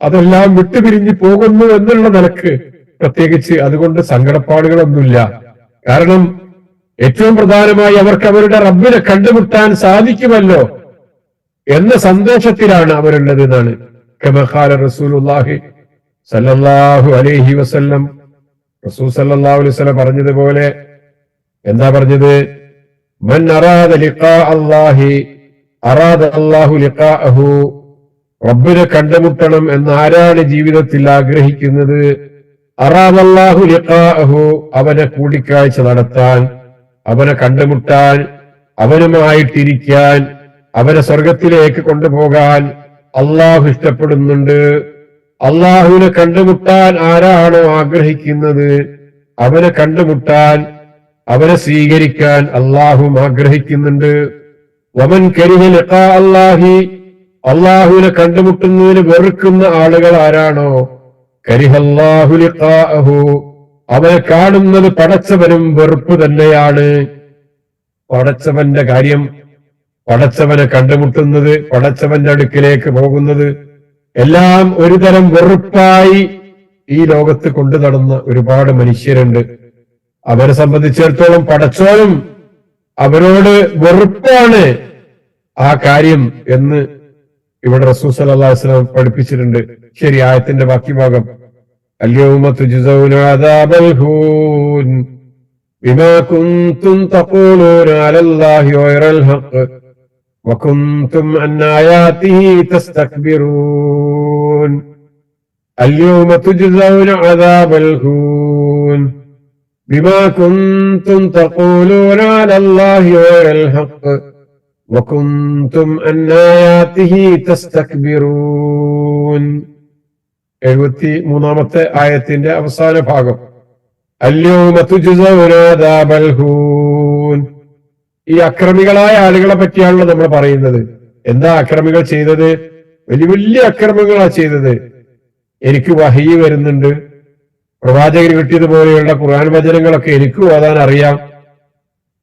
Speaker 1: അതെല്ലാം വിട്ടുപിരിഞ്ഞു പോകുന്നു എന്നുള്ള നിലക്ക് പ്രത്യേകിച്ച് അതുകൊണ്ട് സങ്കടപ്പാടുകളൊന്നുമില്ല. കാരണം ഏറ്റവും പ്രധാനമായി അവർക്ക് അവരുടെ റബ്ബിനെ കണ്ടുമുട്ടാൻ സാധിക്കുമല്ലോ എന്ന സന്തോഷത്തിലാണ് അവരുള്ളത് എന്നാണ്. കമാ ഖാല റസൂലുള്ളാഹി സല്ലല്ലാഹു അലൈഹി വസല്ലം, റസൂൽ സല്ലല്ലാഹു അലൈഹി വസല്ലം പറഞ്ഞതുപോലെ, എന്താ പറഞ്ഞത്? മൻ അറാദ ലിഖാ അല്ലാഹി അറാദ അല്ലാഹു ലിഖാഅഹു, റബ്ബിനെ കണ്ടുമുട്ടണം എന്ന് ആരാണ് ജീവിതത്തിൽ ആഗ്രഹിക്കുന്നത്, അറാദ അല്ലാഹു ലിഖാഅഹു, അവനെ കൂടിക്കാഴ്ച നടത്താൻ, അവനെ കണ്ടുമുട്ടാൻ, അവനുമായിട്ടിരിക്കാൻ, അവനെ സ്വർഗത്തിലേക്ക് കൊണ്ടുപോകാൻ അള്ളാഹു ഇഷ്ടപ്പെടുന്നുണ്ട്. അള്ളാഹുവിനെ കണ്ടുമുട്ടാൻ ആരാണോ ആഗ്രഹിക്കുന്നത്, അവനെ കണ്ടുമുട്ടാൻ, അവനെ സ്വീകരിക്കാൻ അള്ളാഹു ആഗ്രഹിക്കുന്നുണ്ട്. വമൻ കരിഹ ലിഖാ അല്ലാഹി, അള്ളാഹുവിനെ കണ്ടുമുട്ടുന്നതിന് വെറുക്കുന്ന ആളുകൾ ആരാണോ, കരിഹല്ലാഹു ലിഖാഅഹു, അവനെ കാണുന്നത് പടച്ചവനും വെറുപ്പ് തന്നെയാണ്. പടച്ചവന്റെ കാര്യം, പടച്ചവനെ കണ്ടുമുട്ടുന്നത്, പടച്ചവന്റെ അടുക്കിലേക്ക് പോകുന്നത് എല്ലാം ഒരു തരം വെറുപ്പായി ഈ ലോകത്ത് കൊണ്ടു നടന്ന ഒരുപാട് മനുഷ്യരുണ്ട്. അവരെ സംബന്ധിച്ചിടത്തോളം പടച്ചോനും അവരോട് വെറുപ്പാണ് ആ കാര്യം എന്ന് ഇവിടെ റസൂൽ സല്ലല്ലാഹു അലൈഹി വസല്ലം പഠിപ്പിച്ചിട്ടുണ്ട്. ശരി, ആയത്തിന്റെ ബാക്കി ഭാഗം, അൽയൗമ തുജ്സൗന അദാബൽ ഹൂൻ ബിമാ കുൻതും തഖൂലൂന അലല്ലാഹി ഗൈറൽ ഹഖ് വകുൻതും അൻ ആയാതിഹി തസ്തക്ബിറൂൻ. അൽയൗമ തുജ്സൗന അദാബൽ ഹൂൻ ബിമാ കുൻതും തഖൂലൂന അലല്ലാഹി ഗൈറൽ ഹഖ് വകുൻതും അൻ ആയാതിഹി തസ്തക്ബിറൂൻ. 73-ാമത്തെ ആയത്തിന്റെ അവസാന ഭാഗം, അൽയൗമ തുജ്സൗന അദാബൽ ഹൂൻ. ഈ അക്രമികളായ ആളുകളെ പറ്റിയാണല്ലോ നമ്മൾ പറയുന്നത്. എന്താ അക്രമികൾ ചെയ്തത്? വലിയ വലിയ അക്രമങ്ങളാ ചെയ്തത്. എനിക്ക് വഹീ വരുന്നുണ്ട്, പ്രവാചകന് കിട്ടിയതുപോലെയുള്ള ഖുർആൻ വചനങ്ങളൊക്കെ എനിക്ക് ഓതാൻ അറിയാം,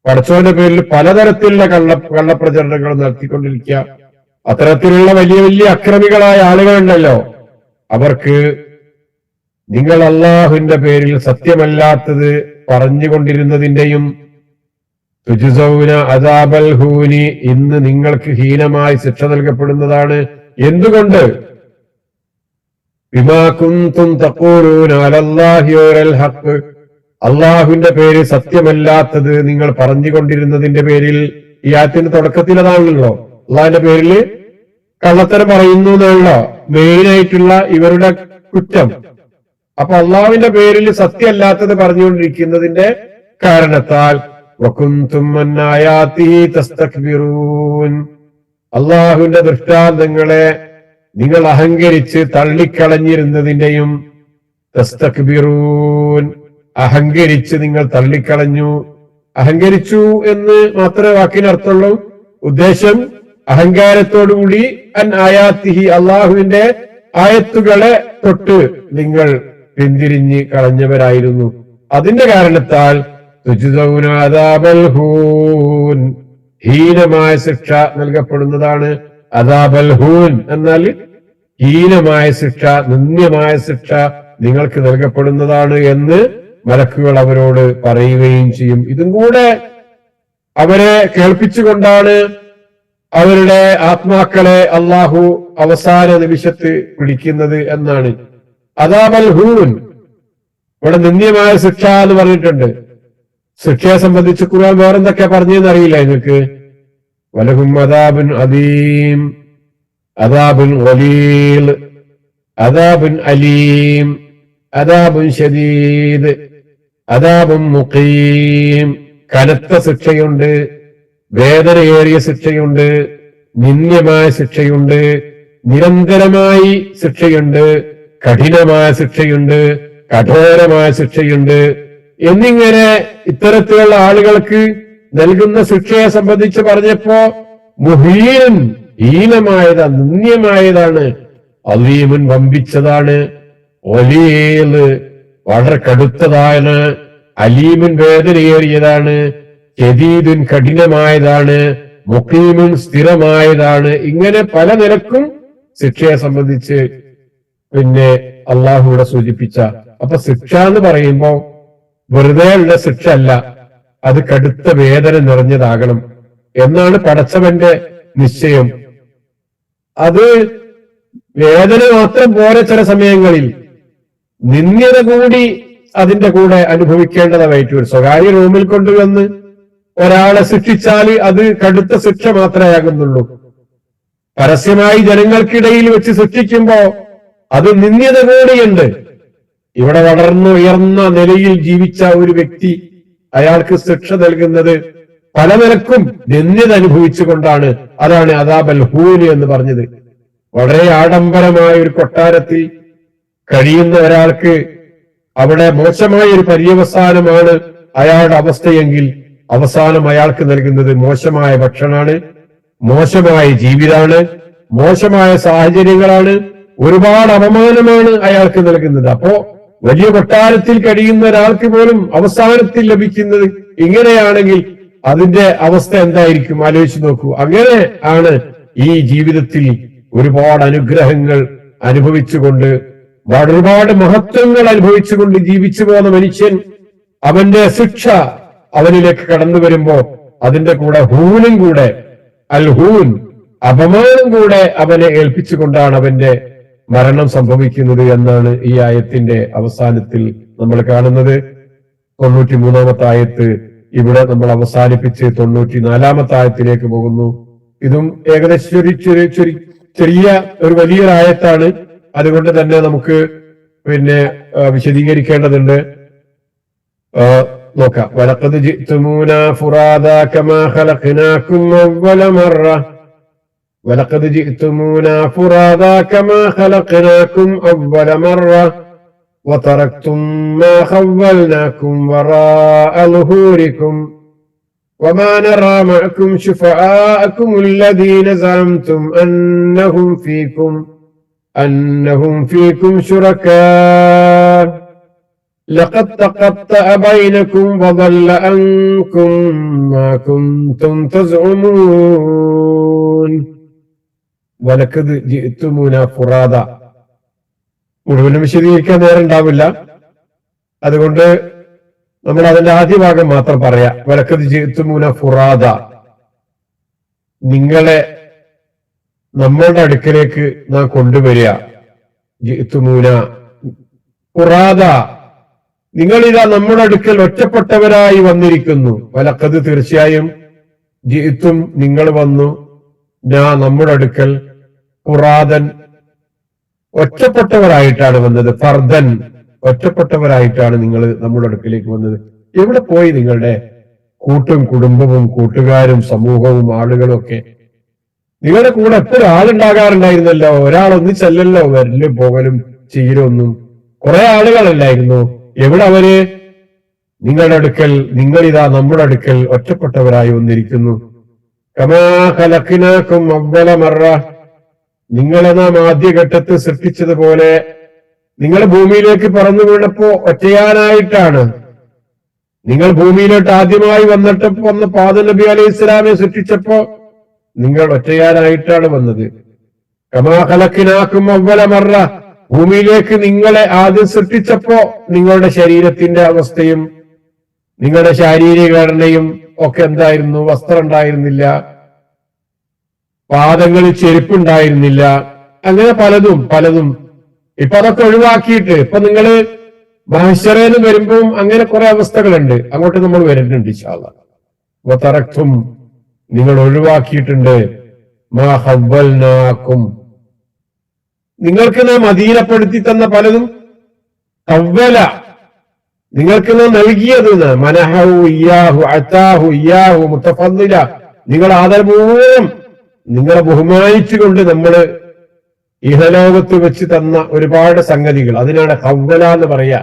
Speaker 1: പടച്ചവന്റെ പേരിൽ പലതരത്തിലുള്ള കള്ളപ്രചരണങ്ങൾ നടത്തിക്കൊണ്ടിരിക്കുക. അത്തരത്തിലുള്ള വലിയ വലിയ അക്രമികളായ ആളുകളുണ്ടല്ലോ, അവർക്ക് നിങ്ങൾ അള്ളാഹുവിന്റെ പേരിൽ സത്യമല്ലാത്തത് പറഞ്ഞുകൊണ്ടിരുന്നതിന്റെയും തുജ്സൗന അദാബൽ ഹൂനി, ഇന്ന് നിങ്ങൾക്ക് ഹീനമായി ശിക്ഷ നൽകപ്പെടുന്നതാണ്. എന്തുകൊണ്ട്? ബിമാ കുൻതും തഖൂലൂന അലല്ലാഹി ഗൈറൽ ഹഖ്, അള്ളാഹുവിന്റെ പേര് സത്യമല്ലാത്തത് നിങ്ങൾ പറഞ്ഞുകൊണ്ടിരുന്നതിന്റെ പേരിൽ. ഈ ആയത്തിന്റെ തുടക്കത്തിൽ അതാണല്ലോ, അള്ളാഹിന്റെ പേരിൽ കള്ളത്തരം പറയുന്നു എന്നാണല്ലോ മെയിനായിട്ടുള്ള ഇവരുടെ കുറ്റം. അപ്പൊ അള്ളാഹുവിന്റെ പേരിൽ സത്യമല്ലാത്തത് പറഞ്ഞുകൊണ്ടിരിക്കുന്നതിന്റെ കാരണത്താൽ അള്ളാഹുവിന്റെ ദൃഷ്ടാന്തങ്ങളെ നിങ്ങൾ അഹങ്കരിച്ച് തള്ളിക്കളഞ്ഞിരുന്നതിന്റെയും തസ്തക്ബിറൂൻ അഹങ്കരിച്ച് നിങ്ങൾ തള്ളിക്കളഞ്ഞു. അഹങ്കരിച്ചു എന്ന് മാത്രമേ വാക്കിനർത്ഥമുള്ളൂ. ഉദ്ദേശം അഹങ്കാരത്തോടുകൂടി അൻ ആയാത്തിഹി അള്ളാഹുവിന്റെ ആയത്തുകളെ തൊട്ട് നിങ്ങൾ പിന്തിരിഞ്ഞ് കളഞ്ഞവരായിരുന്നു. അതിന്റെ കാരണത്താൽ ഹീനമായ ശിക്ഷ നൽകപ്പെടുന്നതാണ്. അദാബൽ ഹൂൻ എന്നാൽ ഹീനമായ ശിക്ഷ, നിന്ദ്യമായ ശിക്ഷ നിങ്ങൾക്ക് നൽകപ്പെടുന്നതാണ് എന്ന് മലക്കുകൾ അവരോട് പറയുകയും ചെയ്യും. ഇതും കൂടെ അവരെ കേൾപ്പിച്ചുകൊണ്ടാണ് അവരുടെ ആത്മാക്കളെ അള്ളാഹു അവസാന നിമിഷത്ത് പിടിക്കുന്നത് എന്നാണ്. അദാബൽ ഹൂൻ ഇവിടെ നിന്ദ്യമായ ശിക്ഷ എന്ന് പറഞ്ഞിട്ടുണ്ട്. ശിക്ഷയെ സംബന്ധിച്ച് ഖുർആൻ വേറെന്തൊക്കെ പറഞ്ഞെന്ന് അറിയില്ല നിങ്ങൾക്ക്. വലഹും അദാബുൻ അദീം, അദാബുൻ ഖലീൽ, അദാബുൻ അലീം, അദാബുൻ ശദീദ്, അദാബുൻ മുഖീം. കനത്ത ശിക്ഷയുണ്ട്, വേദനയേറിയ ശിക്ഷയുണ്ട്, നിന്ദ്യമായ ശിക്ഷയുണ്ട്, നിരന്തരമായി ശിക്ഷയുണ്ട്, കഠിനമായ ശിക്ഷയുണ്ട്, കഠോരമായ ശിക്ഷയുണ്ട് എന്നിങ്ങനെ ഇത്തരത്തിലുള്ള ആളുകൾക്ക് നൽകുന്ന ശിക്ഷയെ സംബന്ധിച്ച് പറഞ്ഞപ്പോ മുഹീൻ ഹീനമായതാണ്, നിന്ദ്യമായതാണ്, അലീമുൻ വമ്പിച്ചതാണ്, ഒലീല് വളരെ കടുത്തതാണ്, അലീമുൻ വേദനയേറിയതാണ്, ശദീദുൻ കഠിനമായതാണ്, മുഖീമുൻ സ്ഥിരമായതാണ്. ഇങ്ങനെ പല നിലക്കും ശിക്ഷയെ സംബന്ധിച്ച് അള്ളാഹു ഇവിടെ സൂചിപ്പിച്ച. അപ്പൊ ശിക്ഷ എന്ന് പറയുമ്പോ വെറുതെ ഉള്ള ശിക്ഷ അല്ല, അത് കടുത്ത വേദന നിറഞ്ഞതാകണം എന്നാണ് പടച്ചവന്റെ നിശ്ചയം. അത് വേദന മാത്രം പോരെ, ചില സമയങ്ങളിൽ നിന്ദ്യത കൂടി അതിന്റെ കൂടെ അനുഭവിക്കേണ്ടതായിട്ട് വരും. സ്വകാര്യ റൂമിൽ കൊണ്ടുവന്ന് ഒരാളെ ശിക്ഷിച്ചാൽ അത് കടുത്ത ശിക്ഷ മാത്രമേ ആകുന്നുള്ളൂ. പരസ്യമായി ജനങ്ങൾക്കിടയിൽ വെച്ച് ശിക്ഷിക്കുമ്പോ അത് നിന്ദ്യത കൂടിയുണ്ട്. ഇവിടെ ഉയർന്ന നിലയിൽ ജീവിച്ച ഒരു വ്യക്തി, അയാൾക്ക് ശിക്ഷ നൽകുന്നത് പല നിലക്കും നിന്ദ്യത അനുഭവിച്ചുകൊണ്ടാണ്. അതാണ് അദാബൽ ഹൂൻ എന്ന് പറഞ്ഞത്. വളരെ ആഡംബരമായ ഒരു കൊട്ടാരത്തിൽ കഴിയുന്ന ഒരാൾക്ക് അവിടെ മോശമായ ഒരു പര്യവസാനമാണ് അയാളുടെ അവസ്ഥയെങ്കിൽ അവസാനം അയാൾക്ക് നൽകുന്നത് മോശമായ ഭക്ഷണമാണ്, മോശമായ ജീവിതമാണ്, മോശമായ സാഹചര്യങ്ങളാണ്, ഒരുപാട് അപമാനമാണ് അയാൾക്ക് നൽകുന്നത്. അപ്പോ വലിയ കൊട്ടാരത്തിൽ കഴിയുന്ന ഒരാൾക്ക് പോലും അവസാനത്തിൽ ലഭിക്കുന്നത് ഇങ്ങനെയാണെങ്കിൽ അതിന്റെ അവസ്ഥ എന്തായിരിക്കും ആലോചിച്ച് നോക്കൂ. അങ്ങനെ ആണ് ഈ ജീവിതത്തിൽ ഒരുപാട് അനുഗ്രഹങ്ങൾ അനുഭവിച്ചുകൊണ്ട്, ഒരുപാട് മഹത്വങ്ങൾ അനുഭവിച്ചുകൊണ്ട് ജീവിച്ചു പോകുന്ന മനുഷ്യൻ അവന്റെ ശിക്ഷ അവനിലേക്ക് കടന്നു വരുമ്പോ അതിന്റെ കൂടെ ഹൂനും കൂടെ, അൽ ഹൂൻ അപമാനം കൂടെ അവനെ ഏൽപ്പിച്ചുകൊണ്ടാണ് അവന്റെ മരണം സംഭവിക്കുന്നത് എന്നാണ് ഈ ആയത്തിന്റെ അവസാനത്തിൽ നമ്മൾ കാണുന്നത്. 93-ാമത്തെ ആയത്ത് ഇവിടെ നമ്മൾ അവസാനിപ്പിച്ച് 94-ാമത്തെ ആയത്തിലേക്ക് പോകുന്നു. ഇതും ഏകദേശം ചെറിയ ഒരു വലിയൊരു ആയത്താണ്. അതുകൊണ്ട് തന്നെ നമുക്ക് വിശദീകരിക്കേണ്ടതുണ്ട്. നോക്കാം. വലഖദ് ജിഅ്തുമൂനാ ഫുറാദാ കമാ ഖലഖനാകും അവ്വല മറ ولقد جئتمونا فرادا كما خلقناكم أول مرة وتركتم ما خولناكم وراء ظهوركم وما نرى معكم شفعاءكم الذين زعمتم أنهم فيكم شركاء لقد تقطع بينكم وضل عنكم ما كنتم تزعمون. വലക്കത് ജിഅ്തുമൂന ഫുറാദ മുഴുവനും വിശദീകരിക്കാൻ നേരം ഉണ്ടാവില്ല. അതുകൊണ്ട് നമ്മൾ അതിന്റെ ആദ്യ ഭാഗം മാത്രം പറയാം. വലക്കത് ജിഅ്തുമൂന ഫുറാദ, നിങ്ങളെ നമ്മളുടെ അടുക്കലേക്ക് നാം കൊണ്ടുവരിക. ജിഅ്തുമൂന ഫുറാദ, നിങ്ങളിതാ നമ്മുടെ അടുക്കൽ ഒറ്റപ്പെട്ടവരായി വന്നിരിക്കുന്നു. വലക്കത്, തീർച്ചയായും, ജിഅ്തും, നിങ്ങൾ വന്നു, നമ്മുടെ അടുക്കൽ ഫുറാദൻ, ഒറ്റപ്പെട്ടവരായിട്ടാണ് വന്നത്. ഫർദൻ, ഒറ്റപ്പെട്ടവരായിട്ടാണ് നിങ്ങൾ നമ്മുടെ അടുക്കിലേക്ക് വന്നത്. എവിടെ പോയി നിങ്ങളുടെ കൂട്ടും കുടുംബവും കൂട്ടുകാരും സമൂഹവും ആളുകളും ഒക്കെ? നിങ്ങളുടെ കൂടെ എപ്പോഴും ആളുണ്ടാകാറുണ്ടായിരുന്നല്ലോ, ഒരാളൊന്നിച്ചല്ലല്ലോ വരലും പോകലും ചെയ്യലൊന്നും. കുറെ ആളുകളല്ലായിരുന്നു. എവിടെ അവര്? നിങ്ങളുടെ അടുക്കൽ നിങ്ങളിതാ നമ്മുടെ അടുക്കൽ ഒറ്റപ്പെട്ടവരായി വന്നിരിക്കുന്നു. കമാ ഖലഖ്നാകും അവ്വല മറ, നിങ്ങളെ നാം ആദ്യഘട്ടത്തിൽ സൃഷ്ടിച്ചതുപോലെ നിങ്ങൾ ഭൂമിയിലേക്ക് പറന്നു വീണപ്പോ ഒറ്റയാനായിട്ടാണ്. നിങ്ങൾ ഭൂമിയിലോട്ട് ആദ്യമായി വന്ന ആദം നബി അലൈഹി ഇസ്ലാമെ സൃഷ്ടിച്ചപ്പോ നിങ്ങൾ ഒറ്റയാനായിട്ടാണ് വന്നത്. കമാ ഖലഖ്നാകും അവ്വല മറ, ഭൂമിയിലേക്ക് നിങ്ങളെ ആദ്യം സൃഷ്ടിച്ചപ്പോ നിങ്ങളുടെ ശരീരത്തിന്റെ അവസ്ഥയും നിങ്ങളുടെ ശാരീരിക ഘടനയും ഒക്കെ എന്തായിരുന്നു? വസ്ത്രം ഉണ്ടായിരുന്നില്ല, പാദങ്ങളിൽ ചെരുപ്പുണ്ടായിരുന്നില്ല, അങ്ങനെ പലതും. ഇപ്പൊ അതൊക്കെ ഒഴിവാക്കിയിട്ട് ഇപ്പൊ നിങ്ങള് മഹ്ശറേന്ന് വരുമ്പോൾ അങ്ങനെ കുറെ അവസ്ഥകളുണ്ട്. അങ്ങോട്ട് നമ്മൾ വരുന്നുണ്ട് ഇൻഷാ അല്ലാഹ്. തറക്തും, നിങ്ങൾ ഒഴിവാക്കിയിട്ടുണ്ട്. മാ ഹവ്വൽനാകും, നിങ്ങൾക്ക് നാം അധീനപ്പെടുത്തി തന്ന പലതും. ഹവ്വല, നിങ്ങൾക്ക് നാം നൽകിയത്. മനഹു ഇയ്യാഹു അതാഹു ഇയ്യാഹു മുതഫദ്ദില, നിങ്ങൾ ആദരപൂർവ്വം നിങ്ങളെ ബഹുമാനിച്ചുകൊണ്ട് നമ്മള് ഇഹലോകത്ത് വെച്ച് തന്ന ഒരുപാട് സംഗതികൾ, അതിനാണ് ഹവ്വല എന്ന് പറയാ.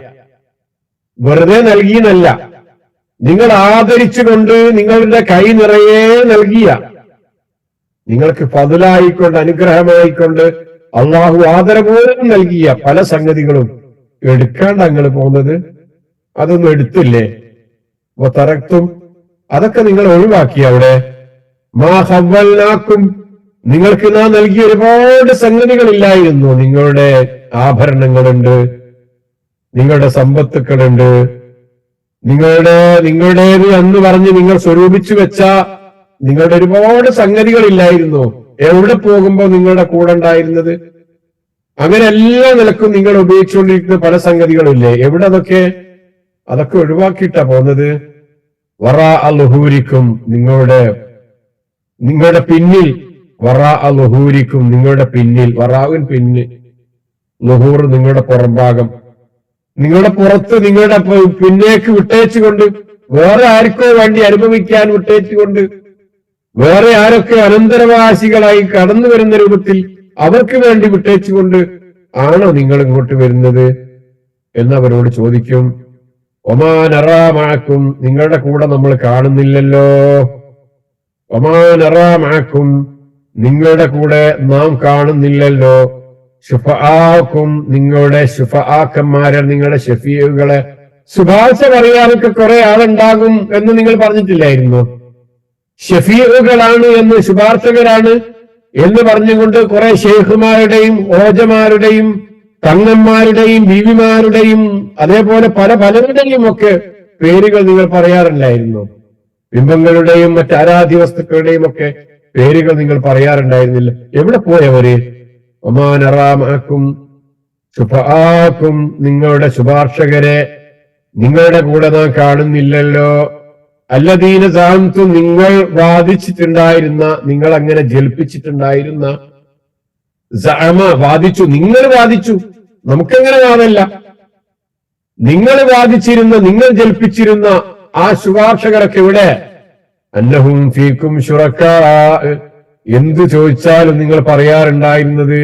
Speaker 1: വെറുതെ നൽകിയെന്നല്ല, നിങ്ങൾ ആദരിച്ചുകൊണ്ട് നിങ്ങളുടെ കൈ നിറയെ നൽകിയ, നിങ്ങൾക്ക് ഫദ്ലായിക്കൊണ്ട് അനുഗ്രഹമായിക്കൊണ്ട് അള്ളാഹു ആദരപൂർവ്വം നൽകിയ പല സംഗതികളും എടുക്കാണ്ട് നിങ്ങൾ പോകുന്നത്. അതൊന്നും എടുത്തില്ലേ? തറക്തും, അതൊക്കെ നിങ്ങൾ ഒഴിവാക്കി. അവിടെ മാ ഹവ്വൽനാകും, നിങ്ങൾക്ക് നാം നൽകിയ ഒരുപാട് സംഗതികളില്ലായിരുന്നു. നിങ്ങളുടെ ആഭരണങ്ങളുണ്ട്, നിങ്ങളുടെ സമ്പത്തുക്കളുണ്ട്, നിങ്ങളുടേത് എന്ന് പറഞ്ഞ് നിങ്ങൾ സ്വരൂപിച്ചു വെച്ച നിങ്ങളുടെ ഒരുപാട് സംഗതികളില്ലായിരുന്നു. എവിടെ പോകുമ്പോ നിങ്ങളുടെ കൂടെ ഉണ്ടായിരുന്നത്? അങ്ങനെ എല്ലാ നിലക്കും നിങ്ങൾ ഉപയോഗിച്ചുകൊണ്ടിരിക്കുന്ന പല സംഗതികളില്ലേ? എവിടെ അതൊക്കെ ഒഴിവാക്കിയിട്ടാ പോകുന്നത്. വറാ അൽഹൂരിക്കും, നിങ്ങളുടെ പിന്നിൽ. വറാ അൽഹൂരിക്കും, നിങ്ങളുടെ പിന്നിൽ. വറാവിൻ പിന്നിൽ, ലുഹൂർ നിങ്ങളുടെ പുറംഭാഗം. നിങ്ങളുടെ പുറത്ത് നിങ്ങളുടെ പിന്നേക്ക് വിട്ടേച്ചുകൊണ്ട്, വേറെ ആർക്കോ വേണ്ടി അനുഭവിക്കാൻ വിട്ടേച്ചുകൊണ്ട്, വേറെ ആരൊക്കെ അനന്തരവാസികളായി കടന്നു വരുന്ന രൂപത്തിൽ അവർക്ക് വേണ്ടി വിട്ടേച്ചുകൊണ്ട് ആണോ നിങ്ങൾ ഇങ്ങോട്ട് വരുന്നത് എന്നവരോട് ചോദിക്കും. ഒമാനറാമാക്കും, നിങ്ങളുടെ കൂടെ നമ്മൾ കാണുന്നില്ലല്ലോ. ഒമാനറാമാക്കും, നിങ്ങളുടെ കൂടെ നാം കാണുന്നില്ലല്ലോ. ശുഫആക്കും, നിങ്ങളുടെ ശുഫആക്കന്മാരെ, നിങ്ങളുടെ ഷഫീഉകളെ, ശുപാർശ പറയാനൊക്കെ കുറെ ആളുണ്ടാകും എന്ന് നിങ്ങൾ പറഞ്ഞിട്ടില്ലായിരുന്നു? ഷഫീഉകളാണ് എന്ന്, ശുപാർശകരാണ് എന്ന് പറഞ്ഞുകൊണ്ട് കുറെ ഷെയ്ഖുമാരുടെയും ഓജമാരുടെയും തങ്ങന്മാരുടെയും ബീവിമാരുടെയും അതേപോലെ പലരുടെയും ഒക്കെ പേരുകൾ നിങ്ങൾ പറയാറില്ലായിരുന്നു? ബിംബങ്ങളുടെയും മറ്റ് ആരാധ്യ വസ്തുക്കളുടെയും ഒക്കെ പേരുകൾ നിങ്ങൾ പറയാറുണ്ടായിരുന്നില്ല? എവിടെ പോയവര്? ഒമാനറാമാക്കും ശുഫആക്കും, നിങ്ങളുടെ ശുപാർശകരെ നിങ്ങളുടെ കൂടെ നാം കാണുന്നില്ലല്ലോ. അല്ലദീന സാന്തു, നിങ്ങൾ വാദിച്ചിട്ടുണ്ടായിരുന്ന, നിങ്ങൾ അങ്ങനെ ജൽപ്പിച്ചിട്ടുണ്ടായിരുന്ന. സഅമ, വാദിച്ചു, നിങ്ങൾ വാദിച്ചു, നമുക്കെങ്ങനെ വാദമല്ല. നിങ്ങൾ വാദിച്ചിരുന്ന, നിങ്ങൾ ജൽപ്പിച്ചിരുന്ന ആ ശുപാർശകരൊക്കെ ഇവിടെ. അന്നഹും ഫീക്കും ശുറക്കാ, എന്തു ചോദിച്ചാലും നിങ്ങൾ പറയാറുണ്ടായിരുന്നത്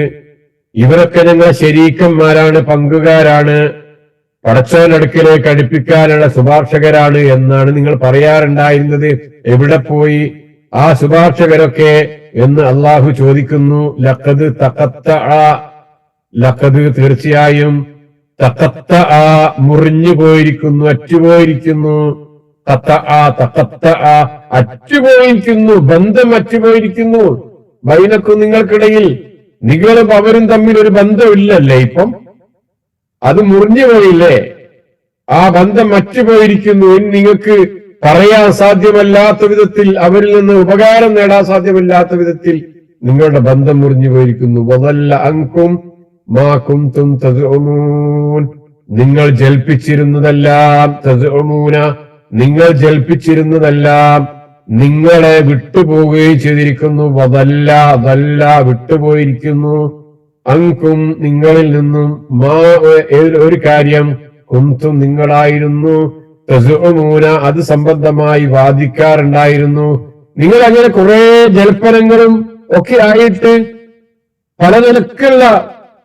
Speaker 1: ഇവരൊക്കെ ഞങ്ങൾ ശരീക്കന്മാരാണ്, പങ്കുകാരാണ്, പടച്ചവനടുക്കിലേക്ക് അടുപ്പിക്കാനുള്ള ശുപാർശകരാണ് എന്നാണ് നിങ്ങൾ പറയാറുണ്ടായിരുന്നത്. എവിടെ പോയി ആ ശുപാർശകരൊക്കെ എന്ന് അള്ളാഹു ചോദിക്കുന്നു. ലഖദ് തഖത്തഅ, ലഖദ് തീർച്ചയായും, തഖത്തഅ മുറിഞ്ഞു പോയിരിക്കുന്നു, അറ്റുപോയിരിക്കുന്നു. തഖത്തഅ അറ്റുപോയിരിക്കുന്നു, ബന്ധം അറ്റുപോയിരിക്കുന്നു. ബൈനക്കും, നിങ്ങൾക്കിടയിൽ, നിങ്ങളും അവരും തമ്മിൽ ഒരു ബന്ധമില്ലല്ലേ ഇപ്പം? അത് മുറിഞ്ഞു പോയില്ലേ? ആ ബന്ധം മറ്റുപോയിരിക്കുന്നു. ഇനി നിങ്ങൾക്ക് പറയാൻ സാധ്യമല്ലാത്ത വിധത്തിൽ, അവരിൽ നിന്ന് ഉപകാരം നേടാൻ സാധ്യമല്ലാത്ത വിധത്തിൽ നിങ്ങളുടെ ബന്ധം മുറിഞ്ഞു പോയിരിക്കുന്നു. വദല്ല അൻകും മാ കുൻതും തസ്ഉമൂൻ, നിങ്ങൾ ജൽപ്പിച്ചിരുന്നതെല്ലാം, തസ്ഉമൂന, നിങ്ങൾ ജൽപ്പിച്ചിരുന്നതെല്ലാം നിങ്ങളെ വിട്ടുപോവുകയും ചെയ്തിരിക്കുന്നു. വദല്ല വിട്ടുപോയിരിക്കുന്നു. അൻകും, നിങ്ങളിൽ നിന്നും, ഒരു കാര്യം, കുന്തും നിങ്ങളായിരുന്നു തസുഊന അത് സംബന്ധമായി വാദിക്കാറുണ്ടായിരുന്നു. നിങ്ങൾ അങ്ങനെ കുറെ ജൽപ്പനങ്ങളും ഒക്കെ ആയിട്ട് പല നിലക്കുള്ള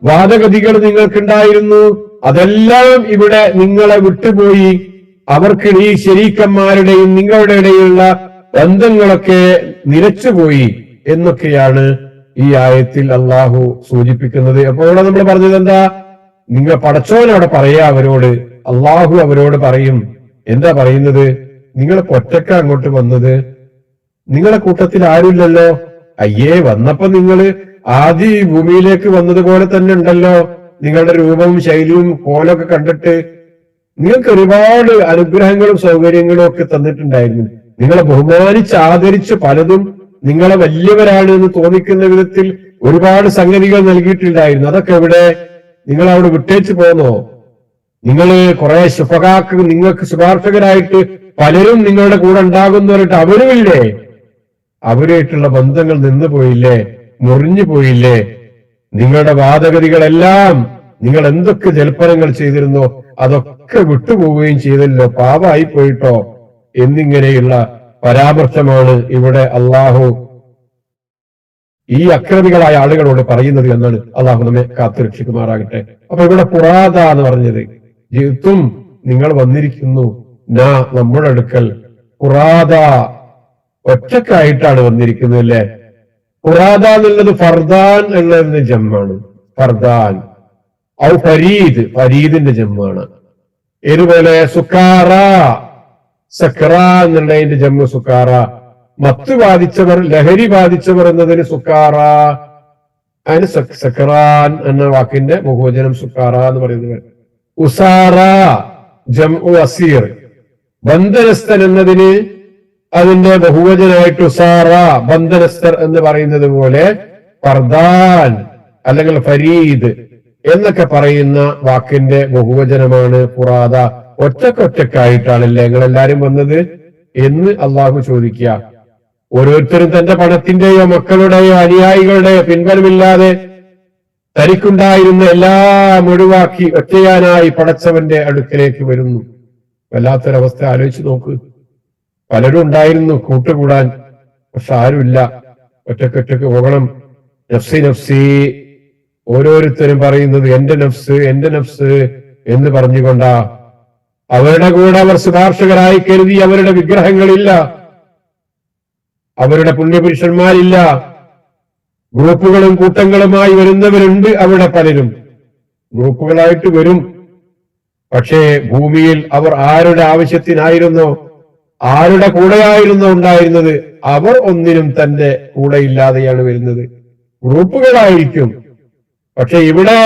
Speaker 1: വാദഗതികൾ നിങ്ങൾക്കുണ്ടായിരുന്നു. അതെല്ലാം ഇവിടെ നിങ്ങളെ വിട്ടുപോയി. അവർക്ക് ഈ ശരീക്കന്മാരുടെയും നിങ്ങളുടെ ഇടയിലുള്ള ബന്ധങ്ങളൊക്കെ നിലച്ചുപോയി എന്നൊക്കെയാണ് ഈ ആയത്തിൽ അള്ളാഹു സൂചിപ്പിക്കുന്നത്. അപ്പോൾ ഇവിടെ നമ്മൾ പറഞ്ഞത് എന്താ? നിങ്ങൾ പടച്ചോനവിടെ പറയാ അവരോട്, അള്ളാഹു അവരോട് പറയും. എന്താ പറയുന്നത്? നിങ്ങൾ ഒറ്റക്ക അങ്ങോട്ട് വന്നത്, നിങ്ങളെ കൂട്ടത്തിൽ ആരുമില്ലല്ലോ. അയ്യേ, വന്നപ്പോ നിങ്ങൾ ആദ്യ ഭൂമിയിലേക്ക് വന്നതുപോലെ തന്നെ ഉണ്ടല്ലോ. നിങ്ങളുടെ രൂപവും ശൈലിയും കോലൊക്കെ കണ്ടിട്ട് നിങ്ങൾക്ക് ഒരുപാട് അനുഗ്രഹങ്ങളും സൗകര്യങ്ങളും ഒക്കെ തന്നിട്ടുണ്ടായിരുന്നു. നിങ്ങളെ ബഹുമാനിച്ച് ആദരിച്ച് പലതും നിങ്ങളെ വലിയവരാണ് എന്ന് തോന്നിക്കുന്ന വിധത്തിൽ ഒരുപാട് സംഗതികൾ നൽകിയിട്ടുണ്ടായിരുന്നു. അതൊക്കെ എവിടെ? നിങ്ങൾ അവിടെ വിട്ടേച്ച് പോന്നോ? നിങ്ങൾ കുറെ നിങ്ങൾക്ക് ശുപാർശകരായിട്ട് പലരും നിങ്ങളുടെ കൂടെ ഉണ്ടാകുന്ന പറഞ്ഞിട്ട് അവരുമില്ലേ? അവരുമായിട്ടുള്ള ബന്ധങ്ങൾ നിന്നു പോയില്ലേ? മുറിഞ്ഞു പോയില്ലേ? നിങ്ങളുടെ വാദഗതികളെല്ലാം നിങ്ങൾ എന്തൊക്കെ ജൽപ്പനങ്ങൾ ചെയ്തിരുന്നോ അതൊക്കെ വിട്ടുപോവുകയും ചെയ്തല്ലോ, പാപമായി പോയിട്ടോ എന്നിങ്ങനെയുള്ള പരാമർശമാണ് ഇവിടെ അള്ളാഹു ഈ അക്രമികളായ ആളുകളോട് പറയുന്നത് എന്നാണ്. അള്ളാഹു നമ്മെ കാത്തുരക്ഷിക്കുമാറാകട്ടെ. അപ്പൊ ഇവിടെ ഖുറാദ എന്ന് പറഞ്ഞത്, ജിത്തും നിങ്ങൾ വന്നിരിക്കുന്നു നമ്മുടെ അടുക്കൽ. ഖുറാദ ഒറ്റക്കായിട്ടാണ് വന്നിരിക്കുന്നത് അല്ലെ? ഖുറാദ എന്നുള്ളത് ഫർദാൻ എന്നതിന്റെ ജമ്മാണ്. ഫർദാൻ ഔ ഫരീദ്, ഫരീദിന്റെ ജമ്മാണ്. ഇതുപോലെ സുക്കാറ, സക്ര എന്നുള്ളതിന്റെ ജമ്മു സുക്കാറ. മത്ത് ബാധിച്ചവർ, ലഹരി ബാധിച്ചവർ എന്നതിന് സുക്കാറ. അതിന് സക്രാൻ എന്ന വാക്കിന്റെ ബഹുവചനം സുക്കാറ എന്ന് പറയുന്നത്. ഉസാറ ജംഉ അസീർ, ബന്ധനസ്ഥൻ എന്നതിന് അതിന്റെ ബഹുവചനായിട്ട് ഉസാറ, ബന്ധനസ്ഥർ എന്ന് പറയുന്നത് പോലെ ഫർദാൻ അല്ലെങ്കിൽ ഫരീദ് എന്നൊക്കെ പറയുന്ന വാക്കിന്റെ ബഹുവചനമാണ് ഖുറാദ. ഒറ്റക്കൊറ്റക്കായിട്ടാണല്ലേ നിങ്ങളെല്ലാരും വന്നത് എന്ന് അള്ളാഹു ചോദിക്കുക. ഓരോരുത്തരും തന്റെ പണത്തിന്റെയോ മക്കളുടെയോ അനുയായികളുടെയോ പിൻബലമില്ലാതെ തനിക്കുണ്ടായിരുന്ന എല്ലാം ഒഴിവാക്കി ഒറ്റയാനായി പടച്ചവന്റെ അടുക്കലേക്ക് വരുന്നു. വല്ലാത്തൊരവസ്ഥ ആലോചിച്ച് നോക്ക്. പലരും ഉണ്ടായിരുന്നു കൂട്ടുകൂടാൻ, പക്ഷെ ആരുമില്ല. ഒറ്റക്കൊറ്റക്ക് പോകണം. നഫ്സി നഫ്സി, ഓരോരുത്തരും പറയുന്നത് എന്റെ നഫ്സ് എന്റെ നഫ്സ് എന്ന് പറഞ്ഞുകൊണ്ടാ. അവരുടെ കൂടെ അവർ ശുപാർശകരായി കരുതി അവരുടെ വിഗ്രഹങ്ങളില്ല, അവരുടെ പുണ്യപുരുഷന്മാരില്ല. ഗ്രൂപ്പുകളും കൂട്ടങ്ങളുമായി വരുന്നവരുണ്ട് അവിടെ. പലരും ഗ്രൂപ്പുകളായിട്ട് വരും. പക്ഷേ ഭൂമിയിൽ അവർ ആരുടെ ആവശ്യത്തിനായിരുന്നോ, ആരുടെ കൂടെയായിരുന്നോ ഉണ്ടായിരുന്നത്, അവർ ഒന്നിനും തന്റെ കൂടെയില്ലാതെയാണ് വരുന്നത്. ഗ്രൂപ്പുകളായിരിക്കും, പക്ഷെ ഇവിടെ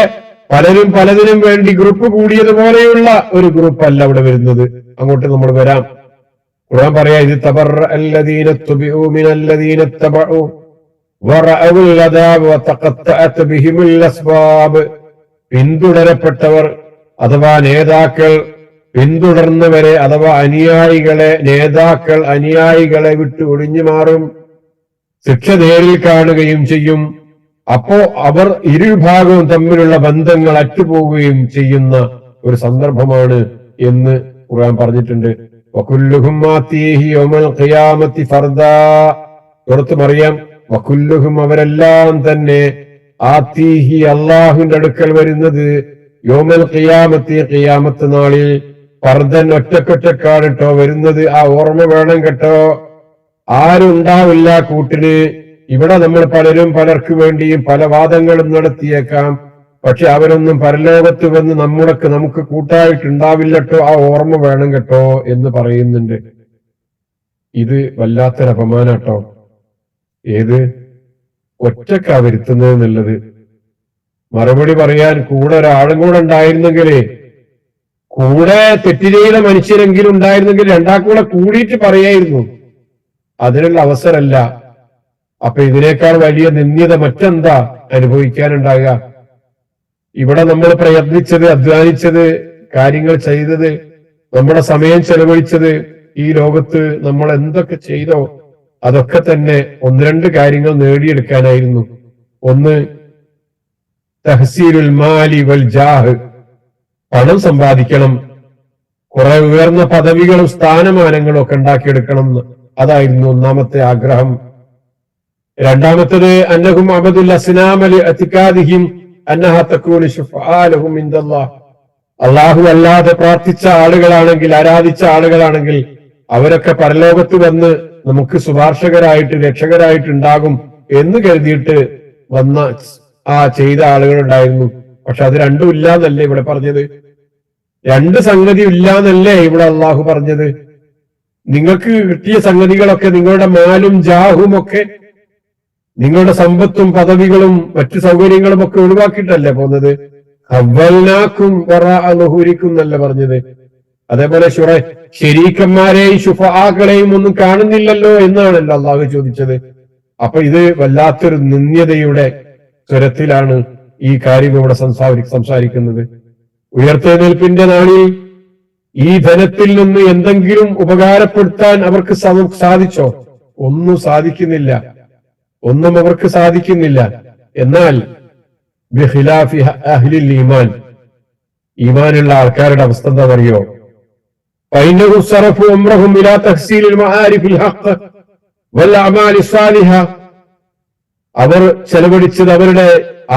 Speaker 1: പലരും പലതിനും വേണ്ടി ഗ്രൂപ്പ് കൂടിയതുപോലെയുള്ള ഒരു ഗ്രൂപ്പ് അല്ല അവിടെ വരുന്നത്. അങ്ങോട്ട് നമ്മൾ വരാം. ഖുർആൻ പറയാ, ഇത് തബറഅല്ലദീന തുബിഉ മിനല്ലദീന തബഉ വറഅഉൽ അദാബ് വതഖത്തഅത് ബിഹിമുൽ അസ്ബാബ്. പിന്തുടരപ്പെട്ടവർ അഥവാ നേതാക്കൾ പിന്തുടർന്നവരെ അഥവാ അനുയായികളെ, നേതാക്കൾ അനുയായികളെ വിട്ട് ഒഴിഞ്ഞു മാറും, ശിക്ഷ നേരിൽ കാണുകയും ചെയ്യും. അപ്പോ അവർ ഇരുവിഭാഗവും തമ്മിലുള്ള ബന്ധങ്ങൾ അറ്റുപോവുകയും ചെയ്യുന്ന ഒരു സന്ദർഭമാണ് എന്ന് ഖുർആൻ പറഞ്ഞിട്ടുണ്ട്. വകുല്ലുഹും ആതീഹി യൗമൽ ഖിയാമത്തി ഫർദാ. പുറത്ത് പറയാം, വകുല്ലുഹും അവരെല്ലാം തന്നെ ആതീഹി അല്ലാഹുവിന്റെ അടുക്കൽ വരുന്നത് യൗമൽ ഖിയാമത്തി ഖിയാമത്ത് നാളിൽ ഫർദൻ ഒറ്റക്കൊറ്റക്കാണ് കേട്ടോ വരുന്നത്. ആ ഓർമ്മ വേണം കേട്ടോ. ആരും ഉണ്ടാവില്ല കൂട്ടിന്. ഇവിടെ നമ്മൾ പലരും പലർക്ക് വേണ്ടിയും പല വാദങ്ങളും നടത്തിയേക്കാം, പക്ഷെ അവരൊന്നും പരലോകത്ത് വന്ന് നമുക്ക് കൂട്ടായിട്ടുണ്ടാവില്ലട്ടോ. ആ ഓർമ്മ വേണം കേട്ടോ എന്ന് പറയുന്നുണ്ട്. ഇത് വല്ലാത്തൊരു അപമാനാട്ടോ. ഏത് ഒറ്റക്കാ വരുത്തുന്നത് എന്നുള്ളത്. മറുപടി പറയാൻ കൂടെ ഒരാളും കൂടെ ഉണ്ടായിരുന്നെങ്കിലേ, കൂടെ തെറ്റ് ചെയ്ത മനുഷ്യരെങ്കിലും ഉണ്ടായിരുന്നെങ്കിൽ രണ്ടാക്കൂടെ കൂടിയിട്ട് പറയായിരുന്നു. അതിനുള്ള അവസരമല്ല. അപ്പൊ ഇതിനേക്കാൾ വലിയ നിന്ദ്യത മറ്റെന്താ അനുഭവിക്കാനുണ്ടാകുക? ഇവിടെ നമ്മൾ പ്രയത്നിച്ചത്, അധ്വാനിച്ചത്, കാര്യങ്ങൾ ചെയ്തത്, നമ്മുടെ സമയം ചെലവഴിച്ചത്, ഈ ലോകത്ത് നമ്മൾ എന്തൊക്കെ ചെയ്തോ അതൊക്കെ തന്നെ ഒന്ന് രണ്ട് കാര്യങ്ങൾ നേടിയെടുക്കാനായിരുന്നു. ഒന്ന് തഹ്സീലുൽ മാലി വൽ ജാഹ്, പണം സമ്പാദിക്കണം, കുറെ ഉയർന്ന പദവികളും സ്ഥാനമാനങ്ങളും ഒക്കെ ഉണ്ടാക്കിയെടുക്കണം എന്ന്. അതായിരുന്നു ഒന്നാമത്തെ ആഗ്രഹം. രണ്ടാമത്തത് അന്നഹും അബദുൽ അസ്നാമലി അതികാദിഹിം അന്നഹ തകൂനു ശുഫാലഹും ഇൻദല്ലാഹ്. അള്ളാഹു അല്ലാതെ പ്രാർത്ഥിച്ച ആളുകളാണെങ്കിൽ, ആരാധിച്ച ആളുകളാണെങ്കിൽ അവരൊക്കെ പരലോകത്ത് വന്ന് നമുക്ക് ശുപാർശകരായിട്ട് രക്ഷകരായിട്ട് ഉണ്ടാകും എന്ന് കരുതിയിട്ട് വന്ന ചെയ്ത ആളുകളുണ്ടായിരുന്നു. പക്ഷെ അത് രണ്ടും ഇല്ലാന്നല്ലേ ഇവിടെ പറഞ്ഞത്? രണ്ട് സംഗതി ഇല്ലാന്നല്ലേ ഇവിടെ അള്ളാഹു പറഞ്ഞത്? നിങ്ങൾക്ക് കിട്ടിയ സംഗതികളൊക്കെ, നിങ്ങളുടെ മാലും ജാഹും ഒക്കെ, നിങ്ങളുടെ സമ്പത്തും പദവികളും മറ്റു സൗകര്യങ്ങളും ഒക്കെ ഒഴിവാക്കിയിട്ടല്ലേ പോകുന്നത്? ഹവ്വൽനാക്കും വറാഅ എന്നല്ല പറഞ്ഞത്. അതേപോലെ ശരീക്കന്മാരെയും ശുഫാക്കളെയും ഒന്നും കാണുന്നില്ലല്ലോ എന്നാണല്ലോ അള്ളാഹു ചോദിച്ചത്. അപ്പൊ ഇത് വല്ലാത്തൊരു നിന്ദ്യതയുടെ സ്വരത്തിലാണ് ഈ കാര്യം ഇവിടെ സംസാരിക്കുന്നത്. ഉയർത്തെഴുന്നേൽപ്പിന്റെ നാളിൽ ഈ ധനത്തിൽ നിന്ന് എന്തെങ്കിലും ഉപകാരപ്പെടുത്താൻ അവർക്ക് സാധിച്ചോ? ഒന്നും സാധിക്കുന്നില്ല, ഒന്നും അവർക്ക് സാധിക്കുന്നില്ല. എന്നാൽ ബിഖിലാഫി അഹ്ലിൽ ഈമാൻ, ഈമാനുള്ള ആൾക്കാരുടെ അവസ്ഥ എന്താ അറിയോ? ഫൈനഹു സറഫു അംറഹും ഇലാ തഹ്സീലിൽ മആരിഫിൽ ഹഖ് വൽ അഅമാലി സ്വാലിഹ. അവർ ചെലവഴിച്ചത്, അവരുടെ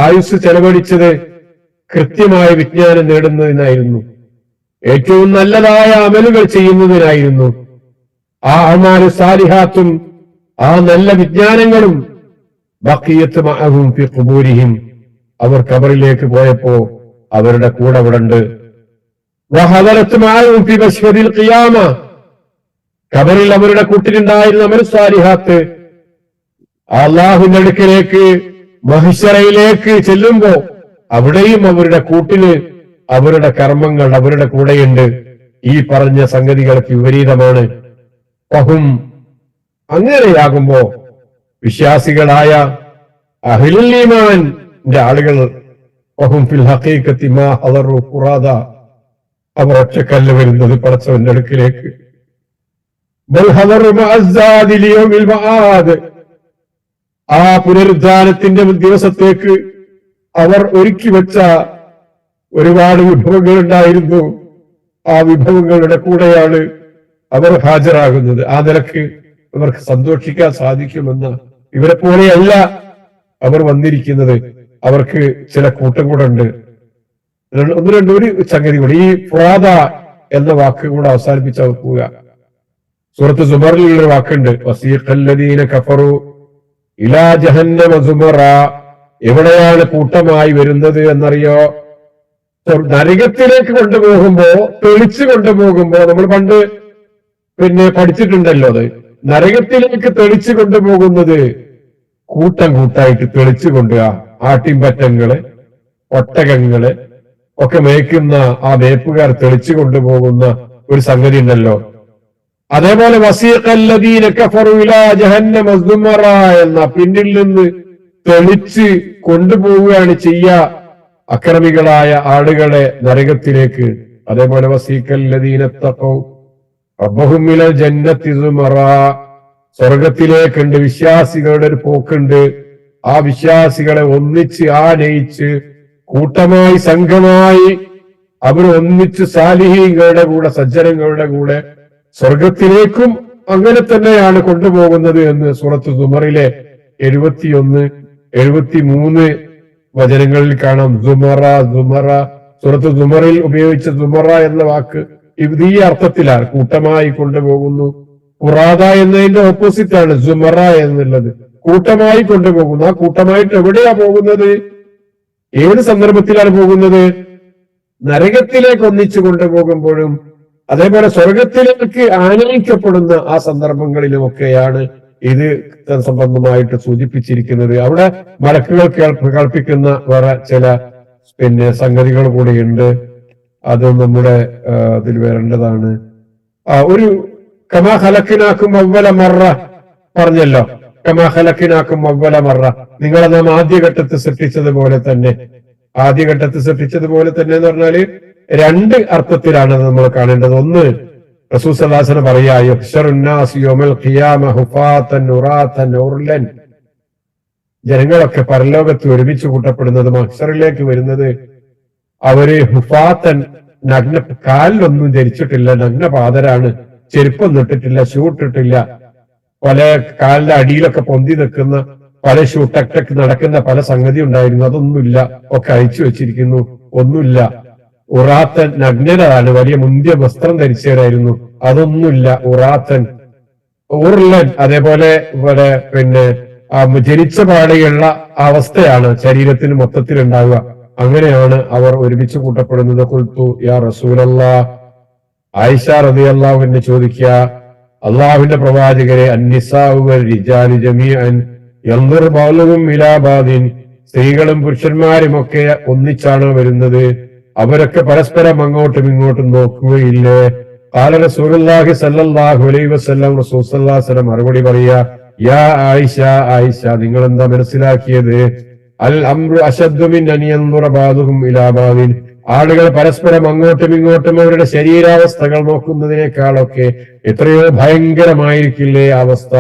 Speaker 1: ആയുസ് ചെലവഴിച്ചത് കൃത്യമായ വിജ്ഞാനം നേടുന്നതിനായിരുന്നു, ഏറ്റവും നല്ലതായ അമലുകൾ ചെയ്യുന്നതിനായിരുന്നു. ആ അഅമാലു സാലിഹാത്തും ആ നല്ല വിജ്ഞാനങ്ങളും ബഖിയത്ത് മഅഹും ഫി ഖുബൂരിഹിം, അവർ ഖബറിലേക്ക് പോയപ്പോ അവരുടെ കൂടെ ഉണ്ട്. വഹദറത്ത് മഅഹും ഫി മശ്ഹദിൽ ഖിയാമ, ഖബറിൽ അവരുടെ കൂട്ടിലുണ്ടായിരുന്ന അമൽ സാലിഹാത്ത് അല്ലാഹുവിന്റെ അടുക്കലേക്ക് മഹ്ശറയിലേക്ക് ചെല്ലുമ്പോ അവിടെയും അവരുടെ കൂട്ടിന് അവരുടെ കർമ്മങ്ങൾ അവരുടെ കൂടെയുണ്ട്. ഈ പറഞ്ഞ സംഗതികൾക്ക് വിപരീതമാണ്. ഫഹും, അങ്ങനെയാകുമ്പോ വിശ്വാസികളായ അഹ്ലുൽ ഈമാന്റെ ആളുകൾ ഫഹും ഫിൽ ഹഖീഖത്തി മാ ഹദറു ഖുറാദ, അവർ ഒറ്റക്കല്ല വരുന്നത് പടച്ചവന്റെ അടുക്കിലേക്ക്. ബൽ ഹദറു മഅസ്സാദി ലിയൗമിൽ മആദ്, ആ പുനരുദ്ധാനത്തിന്റെ ദിവസത്തേക്ക് അവർ ഒരുക്കി വെച്ച ഒരുപാട് വിഭവങ്ങൾ ഉണ്ടായിരുന്നു. ആ വിഭവങ്ങളുടെ കൂടെയാണ് അവർ ഹാജരാകുന്നത്. ആ നിലക്ക് അവർക്ക് സന്തോഷിക്കാൻ സാധിക്കുമെന്ന്. ഇവരെ പോലെയല്ല അവർ വന്നിരിക്കുന്നത്. അവർക്ക് ചില കൂട്ടം കൂടെ ഉണ്ട്. ഒരു സംഗതി കൂടി, ഈ ഫുറാദ എന്ന വാക്ക് കൂടെ അവസാനിപ്പിച്ച് അവർ പോവുക. സൂറത്ത് സുമറിലുള്ള വാക്കുണ്ട്, വസീഖല്ലദീന കഫറു ഇലാ ജഹന്നമ സുമറ. എവിടെയാണ് കൂട്ടമായി വരുന്നത് എന്നറിയോ? നരകത്തിലേക്ക് കൊണ്ടുപോകുമ്പോ, തെളിച്ചു കൊണ്ടുപോകുമ്പോ, നമ്മൾ പണ്ട് പഠിച്ചിട്ടുണ്ടല്ലോ അത്. നരകത്തിലേക്ക് തെളിച്ചു കൊണ്ടുപോകുന്നത് കൂട്ടം കൂട്ടായിട്ട് തെളിച്ചു കൊണ്ടുപോകുക. ആട്ടിൻപറ്റങ്ങള്, ഒട്ടകങ്ങള് ഒക്കെ മേയ്ക്കുന്ന ആ വേപ്പുകാർ തെളിച്ചു കൊണ്ടുപോകുന്ന ഒരു സംഗതി ഉണ്ടല്ലോ. അതേപോലെ വസീഖല്ലദീന കഫറു ഇലാ ജഹന്നമ സുമറ എന്ന പിന്നിൽ നിന്ന് തെളിച്ച് കൊണ്ടുപോവുകയാണ് ചെയ്യുക അക്രമികളായ ആളുകളെ നരകത്തിലേക്ക്. അതേപോലെ വസീഖല്ലദീന തഖൗ റബ്ബഹും ഇലൽ ജന്നത്തി സുമറ, സ്വർഗത്തിലേക്കുണ്ട് വിശ്വാസികളുടെ ഒരു പോക്കുണ്ട്. ആ വിശ്വാസികളെ ഒന്നിച്ച് ആനയിച്ച് കൂട്ടമായി സംഘമായി അവർ ഒന്നിച്ച് സാലിഹീങ്ങളുടെ കൂടെ, സജ്ജനങ്ങളുടെ കൂടെ സ്വർഗത്തിലേക്കും അങ്ങനെ തന്നെയാണ് കൊണ്ടുപോകുന്നത് എന്ന് സൂറത്ത് സുമറിലെ 71, 73 വചനങ്ങളിൽ കാണാം. സുമറ സുമറ, സൂറത്ത് സുമറിൽ ഉപയോഗിച്ച സുമറ എന്ന വാക്ക് ഇത് ഈ അർത്ഥത്തിലാണ്, കൂട്ടമായി കൊണ്ടുപോകുന്നു. ഖുറാദ എന്നതിന്റെ ഓപ്പോസിറ്റ് ആണ് സുമറ എന്നുള്ളത്, കൂട്ടമായി കൊണ്ടുപോകുന്നു. ആ കൂട്ടമായിട്ട് എവിടെയാ പോകുന്നത്? ഏത് സന്ദർഭത്തിലാണ് പോകുന്നത്? നരകത്തിലേക്ക് ഒന്നിച്ചു കൊണ്ടുപോകുമ്പോഴും അതേപോലെ സ്വർഗത്തിലേക്ക് ആനയിക്കപ്പെടുന്ന ആ സന്ദർഭങ്ങളിലുമൊക്കെയാണ് ഇത് സംബന്ധമായിട്ട് സൂചിപ്പിച്ചിരിക്കുന്നത്. അവിടെ മലക്കുകൾ കൽപ്പിക്കുന്ന വേറെ ചില സംഗതികൾ കൂടെയുണ്ട്. അത് നമ്മുടെ അതിൽ വരേണ്ടതാണ്. ഒരു കമാ ഖലഖനാകും അവ്വല മറ പറഞ്ഞല്ലോ. കമാ ഖലഖനാകും അവ്വല മറ, നിങ്ങളെ നാം ആദ്യഘട്ടത്തിൽ സൃഷ്ടിച്ചതുപോലെ തന്നെ. ആദ്യഘട്ടത്തിൽ സൃഷ്ടിച്ചതുപോലെ തന്നെ എന്ന് പറഞ്ഞാല് രണ്ട് അർത്ഥത്തിലാണ് നമ്മൾ കാണേണ്ടത്. ഒന്ന്, റസൂൽ സല്ലല്ലാഹു അലൈഹി വസല്ലം പറയാ, യുഹ്ശറുന്നാസ് യൗമൽ ഖിയാമ ഹുഫാതൻ ഉറാതൻ ഉർലൻ, ജനങ്ങളൊക്കെ പരലോകത്ത് ഒരുമിച്ച് കൂട്ടപ്പെടുന്നത്, മഹ്ശറിലേക്ക് വരുന്നത് അവര് ഹുഫാത്തൻ കാലിലൊന്നും ധരിച്ചിട്ടില്ല, നഗ്നപാതരാണ്, ചെരുപ്പൊന്നും ഇട്ടിട്ടില്ല, ഷൂ ഇട്ടിട്ടില്ല, പല കാലിന്റെ അടിയിലൊക്കെ പൊന്തി നിൽക്കുന്ന പല ഷൂ ടക്ക് നടക്കുന്ന പല സംഗതി ഉണ്ടായിരുന്നു, അതൊന്നുമില്ല, ഒക്കെ അഴിച്ചു വെച്ചിരിക്കുന്നു, ഒന്നുമില്ല. ഉറാത്തൻ നഗ്നരാണ്, വലിയ മുന്തിയ വസ്ത്രം ധരിച്ചവരായിരുന്നു, അതൊന്നുമില്ല. ഉറാത്തൻ ഉർലൻ, അതേപോലെ പിന്നെ ജനിച്ച പാടെയുള്ള അവസ്ഥയാണ് ശരീരത്തിന് മൊത്തത്തിൽ ഉണ്ടാവുക. അങ്ങനെയാണ് അവർ ഒരുമിച്ച് കൂട്ടപ്പെടുന്നത്. ഖുൽതു യാ റസൂലല്ലാഹ്, ആയിഷ റളിയല്ലാഹു അൻഹ ചോദിക്കുക, അള്ളാഹുവിന്റെ പ്രവാചകരെ, അന്നിസാഉ വൽരിജാലു ജമീഅൻ യൻദുറു ബഅ്ലുഹും ഇലാ ബഅ്ദിൻ, സ്ത്രീകളും പുരുഷന്മാരും ഒക്കെ ഒന്നിച്ചാണോ വരുന്നത്? അവരൊക്കെ പരസ്പരം അങ്ങോട്ടും ഇങ്ങോട്ടും നോക്കുകയില്ലേ? ഖാല റസൂലുള്ളാഹി സ്വല്ലല്ലാഹു അലൈഹി വസല്ലം, റസൂൽ സ്വല്ലല്ലാഹു അലൈഹി വസല്ലം മറുപടി പറയാ, യാ ആയിഷ, ആയിഷ നിങ്ങൾ എന്താ മനസ്സിലാക്കിയത്? അൽ അംറു അശദ്ദു മിൻ അൻ യൻദുറ ബഅ്ദുഹും ഇലാ ബഅ്ദിൻ, ആളുകൾ പരസ്പരം അങ്ങോട്ടും ഇങ്ങോട്ടും അവരുടെ ശരീരാവസ്ഥകൾ നോക്കുന്നതിനേക്കാളൊക്കെ എത്രയോ ഭയങ്കരമായിരിക്കില്ലേ അവസ്ഥ?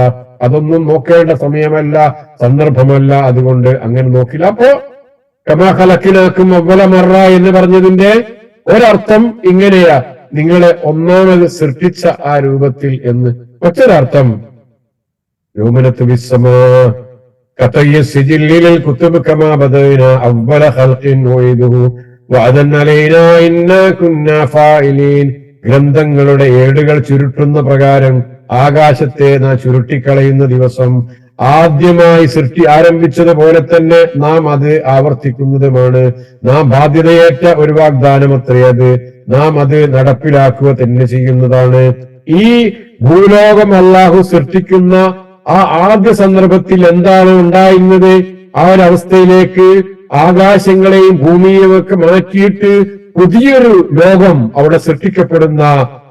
Speaker 1: അതൊന്നും നോക്കേണ്ട സമയമല്ല, സന്ദർഭമല്ല, അതുകൊണ്ട് അങ്ങനെ നോക്കില്ല. അപ്പോ കമാ ഖലഖനാകും അവ്വല മറ എന്ന് പറഞ്ഞതിന്റെ ഒരർത്ഥം ഇങ്ങനെയാ, നിങ്ങളെ ഒന്നാമത് സൃഷ്ടിച്ച ആ രൂപത്തിൽ എന്ന്. മറ്റൊരർത്ഥം യൗമനതു ബിസ്സമാ കതയ്യ സിജില്ലിൽ കുതുബ് കമാ ബദൈനാ അവ്വല ഖൽഖിൻ നുഈദുഹു വഅദൻ അലൈനാ ഇന്നാ കുന്നാ ഫായിലീൻ, ഗ്രന്ഥങ്ങളുടെ ഏടുകൾ ചുരുട്ടുന്ന പ്രകാരം ആകാശത്തെ നാം ചുരുട്ടിക്കളയുന്ന ദിവസം ആദ്യമായി സൃഷ്ടി ആരംഭിച്ചതുപോലെ തന്നെ നാം അത് ആവർത്തിക്കുന്നതുമാണ്. നാം ബാധ്യതയേറ്റ ഒരു വാഗ്ദാനമത്രേ അത്, നാം അത് നടപ്പിലാക്കുക തന്നെ ചെയ്യുന്നതാണ്. ഈ ഭൂലോകം അല്ലാഹു സൃഷ്ടിക്കുന്ന ആ ആദ്യ സന്ദർഭത്തിൽ എന്താണ് ഉണ്ടായിരുന്നത്? ആ ഒരവസ്ഥയിലേക്ക് ആകാശങ്ങളെയും ഭൂമിയെയും ഒക്കെ മാറ്റിയിട്ട് പുതിയൊരു ലോകം അവിടെ സൃഷ്ടിക്കപ്പെടുന്ന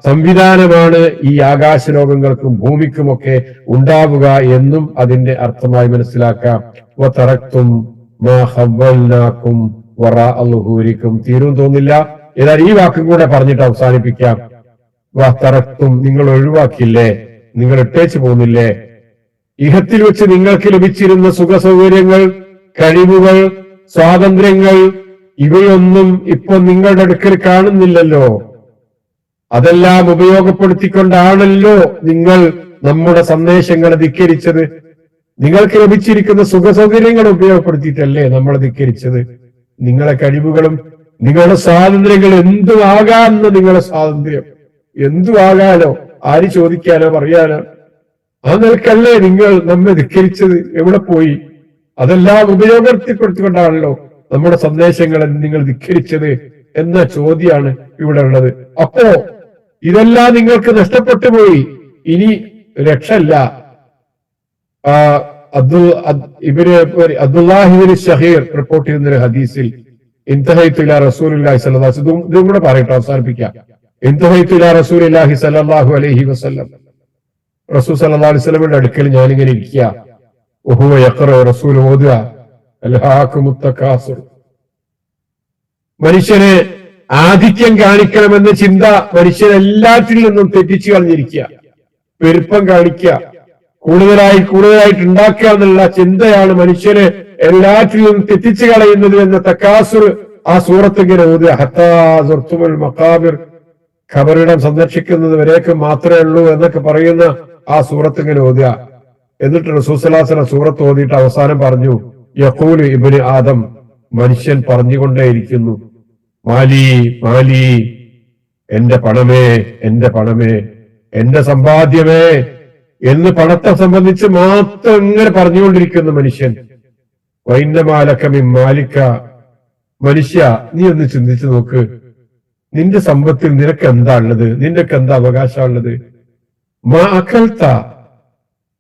Speaker 1: സംവിധാനമാണ് ഈ ആകാശ ലോകങ്ങൾക്കും ഭൂമിക്കുമൊക്കെ ഉണ്ടാവുക എന്നും അതിന്റെ അർത്ഥമായി മനസ്സിലാക്കാം. വതറക്തും മാ ഖവ്വൽനാകും വറാഅ ളുഹൂരിക്കും, തീരും തോന്നില്ല. ഏതായാലും ഈ വാക്കും കൂടെ പറഞ്ഞിട്ട് അവസാനിപ്പിക്കാം. വതറക്തും, നിങ്ങൾ ഒഴിവാക്കില്ലേ, നിങ്ങൾ ഇട്ടേച്ചു പോകുന്നില്ലേ? ഇഹത്തിൽ വെച്ച് നിങ്ങൾക്ക് ലഭിച്ചിരുന്ന സുഖ സൗകര്യങ്ങൾ, കഴിവുകൾ, സ്വാതന്ത്ര്യങ്ങൾ, ഇവയൊന്നും ഇപ്പൊ നിങ്ങളുടെ അടുക്കൽ കാണുന്നില്ലല്ലോ. അതെല്ലാം ഉപയോഗപ്പെടുത്തിക്കൊണ്ടാണല്ലോ നിങ്ങൾ നമ്മുടെ സന്ദേശങ്ങളെ ധിക്കരിച്ചത്. നിങ്ങൾക്ക് ലഭിച്ചിരിക്കുന്ന സുഖ സൗകര്യങ്ങൾ ഉപയോഗപ്പെടുത്തിയിട്ടല്ലേ നമ്മൾ ധിക്കരിച്ചത്. നിങ്ങളെ കഴിവുകളും നിങ്ങളുടെ സ്വാതന്ത്ര്യങ്ങൾ എന്തും ആകാമെന്ന്, നിങ്ങളുടെ സ്വാതന്ത്ര്യം എന്തും ആകാനോ, ആര് ചോദിക്കാനോ പറയാനോ, ആ നിലക്കല്ലേ നിങ്ങൾ നമ്മെ ധിക്കരിച്ചത്? എവിടെ പോയി? അതെല്ലാം ഉപയോഗപ്പെടുത്തിക്കൊണ്ടാണല്ലോ നമ്മുടെ സന്ദേശങ്ങളെ നിങ്ങൾ ധിക്കരിച്ചത് എന്ന ചോദ്യമാണ് ഇവിടെ ഉള്ളത്. അപ്പോ ഇതെല്ലാം നിങ്ങൾക്ക് നഷ്ടപ്പെട്ടു പോയി, ഇനി രക്ഷല്ല. അബ്ദുല്ലാഹിബ്നു ശഹീർ റിപ്പോർട്ട് ചെയ്യുന്ന ഒരു ഹദീസിൽ, ഇൻതഹൈതു ഇലാ റസൂലില്ലാഹി സ്വല്ലല്ലാഹു അലൈഹി വസല്ലം, ഇതും കൂടെ പറയട്ടെ അവസാനിപ്പിക്കാം. ഇൻതഹൈതു ഇലാ റസൂലില്ലാഹി സ്വല്ലല്ലാഹു അലൈഹി വസല്ലം, റസൂൽ സ്വല്ലല്ലാഹു അലൈഹി വസല്ലമയുടെ അടുക്കൽ ഞാനിങ്ങനെ ഇരിക്കുക. വഹുവ യഖറഉ, റസൂൽ ഓതുക, അൽഹാകുമുത് തകാസുർ, മനുഷ്യനെ ആധിക്യം കാണിക്കണമെന്ന ചിന്ത മനുഷ്യൻ എല്ലാറ്റിൽ നിന്നും തെറ്റിച്ചു കളഞ്ഞിരിക്കുക. പെരുപ്പം കാണിക്കുക, കൂടുതലായിട്ട് ഉണ്ടാക്കുക എന്നുള്ള ചിന്തയാണ് മനുഷ്യനെ എല്ലാറ്റിൽ നിന്നും തെറ്റിച്ചു കളയുന്നത് എന്ന തകാസുർ ആ സൂറത്ത് ഇങ്ങനെ ഓതുക. ഹത്താ സുർത്തുൽ മഖാബിർ, ഖബറിടം സന്ദർശിക്കുന്നത് വരേക്കും മാത്രമേ ഉള്ളൂ എന്നൊക്കെ പറയുന്ന ആ സൂറത്ത് ഇങ്ങനെ ഓതുക. എന്നിട്ട് റസൂൽ സ്വല്ലല്ലാഹു അലൈഹി വസല്ലം സൂറത്ത് ഓതിയിട്ട് അവസാനം പറഞ്ഞു, യഖൂലു ഇബ്നു ആദം, മനുഷ്യൻ പറഞ്ഞുകൊണ്ടേയിരിക്കുന്നു, മാലി മാലി, എന്റെ പണമേ, എന്റെ പണമേ, എന്റെ സമ്പാദ്യമേ എന്ന് പണത്തെ സംബന്ധിച്ച് മാത്രം ഇങ്ങനെ പറഞ്ഞുകൊണ്ടിരിക്കുന്നു മനുഷ്യൻ. വൈന്നമാലക മിൻ മാലിക, മനുഷ്യ നീ ഒന്ന് ചിന്തിച്ചു നോക്ക്, നിന്റെ സമ്പത്തിൽ നിനക്ക് എന്താ ഉള്ളത്? നിനക്ക് എന്താ അവകാശമുള്ളത്? മാ അകൽത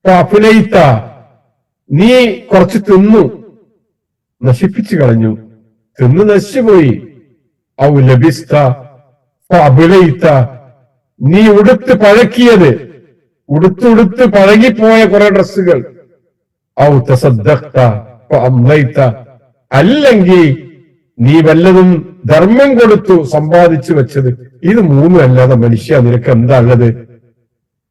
Speaker 1: ഫഅഫ്നൈത, നീ കുറച്ച് തിന്നു, നശിപ്പിച്ചു കളഞ്ഞു, തിന്ന് നശിച്ചുപോയി. ഔ ലബിസ്ത ഫഅബ്ലൈത, നീ ഉടുത്ത് പഴക്കിയത്, ഉടുത്തുടുത്ത് പഴകിപ്പോയ കുറെ ഡ്രസ്സുകൾ. ഔ തസദ്ദഖ്ത ഫഅംലൈത, അല്ലെങ്കിൽ നീ വല്ലതും ധർമ്മം കൊടുത്തു സമ്പാദിച്ചു വെച്ചത്. ഇത് മൂന്നും അല്ലാതെ മനുഷ്യ നിനക്ക് എന്താ ഉള്ളത്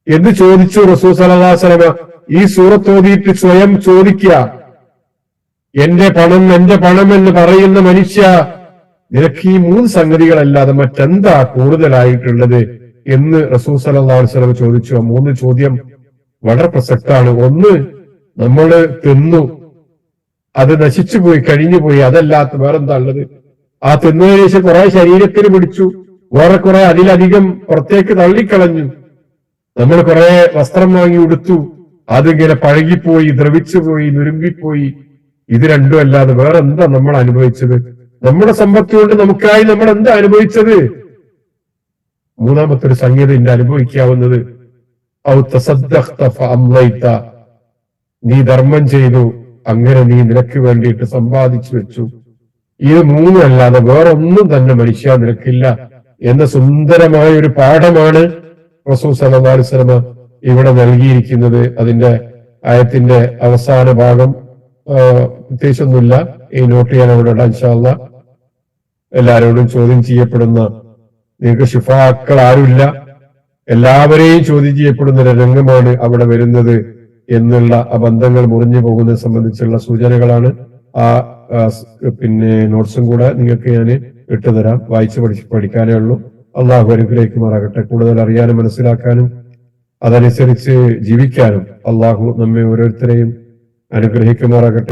Speaker 1: എന്ന് ചോദിച്ചു റസൂൽ സ്വല്ലല്ലാഹു അലൈഹി വസല്ലം. ഈ സൂറത്ത് ഓതിയിട്ട് സ്വയം ചോദിക്കുക, എന്റെ പണം എന്ന് പറയുന്ന മനുഷ്യ, നിനക്ക് ഈ 3 സംഗതികളല്ലാതെ മറ്റെന്താ കൂടുതലായിട്ടുള്ളത് എന്ന് റസൂൽ സല്ലല്ലാഹു അലൈഹി വസല്ലം ചോദിച്ചു. ആ 3 ചോദ്യം വളരെ പ്രസക്തമാണ്. ഒന്ന്, നമ്മള് തിന്നു, അത് നശിച്ചുപോയി, കഴിഞ്ഞുപോയി, അതല്ലാത്ത വേറെന്താ ഉള്ളത്? ആ തിന്നതിന് ശേഷം കുറെ ശരീരത്തിന് പിടിച്ചു, വേറെ കുറെ അതിലധികം പുറത്തേക്ക് തള്ളിക്കളഞ്ഞു. നമ്മൾ കുറെ വസ്ത്രം വാങ്ങി ഉടുത്തു, അതിങ്ങനെ പഴകിപ്പോയി, ദ്രവിച്ചുപോയി, നുരുമ്പിപ്പോയി. ഇത് രണ്ടും അല്ലാതെ വേറെ എന്താ നമ്മൾ അനുഭവിച്ചത്? നമ്മുടെ സമ്പത്ത് കൊണ്ട് നമുക്കായി നമ്മൾ എന്താ അനുഭവിച്ചത്? മൂന്നാമത്തെ ഒരു സംഗതി ഇന്ന് അനുഭവിക്കാവുന്നത്, ഔ തസദ്ദഖ്ത ഫഅംളൈത, നീ ധർമ്മം ചെയ്തു, അങ്ങനെ നീ നിനക്ക് വേണ്ടിയിട്ട് സമ്പാദിച്ചു വെച്ചു. ഇത് 3 അല്ലാതെ വേറൊന്നും തന്നെ മനുഷ്യ നിനക്കില്ല എന്ന സുന്ദരമായ ഒരു പാഠമാണ് റസൂൽ സല്ലല്ലാഹു അലൈഹി വസല്ലം ഇവിടെ നൽകിയിരിക്കുന്നത്. അതിന്റെ ആയത്തിന്റെ അവസാന ഭാഗം പ്രത്യേകിച്ചൊന്നുമില്ല, ഈ നോട്ട് ചെയ്യാൻ അവിടെ ഇടാം ഇൻഷാ അല്ലാഹ്. എല്ലാവരോടും ചോദ്യം ചെയ്യപ്പെടുന്ന, നിങ്ങൾക്ക് ശിഫാക്കൾ ആരുമില്ല, എല്ലാവരെയും ചോദ്യം ചെയ്യപ്പെടുന്ന ഒരു രംഗമാണ് അവിടെ വരുന്നത് എന്നുള്ള ആ ബന്ധങ്ങൾ മുറിഞ്ഞു പോകുന്നതിനെ സംബന്ധിച്ചുള്ള സൂചനകളാണ്. ആ പിന്നെ നോട്ട്സും കൂടെ നിങ്ങൾക്ക് ഞാൻ ഇട്ടുതരാം, വായിച്ച് പഠിക്കാനേ ഉള്ളൂ. അള്ളാഹു അനുഗ്രഹിക്കുമാറാകട്ടെ. കൂടുതൽ അറിയാനും മനസ്സിലാക്കാനും അതനുസരിച്ച് ജീവിക്കാനും അള്ളാഹു നമ്മെ ഓരോരുത്തരെയും അനുഗ്രഹിക്കുമാറാകട്ടെ.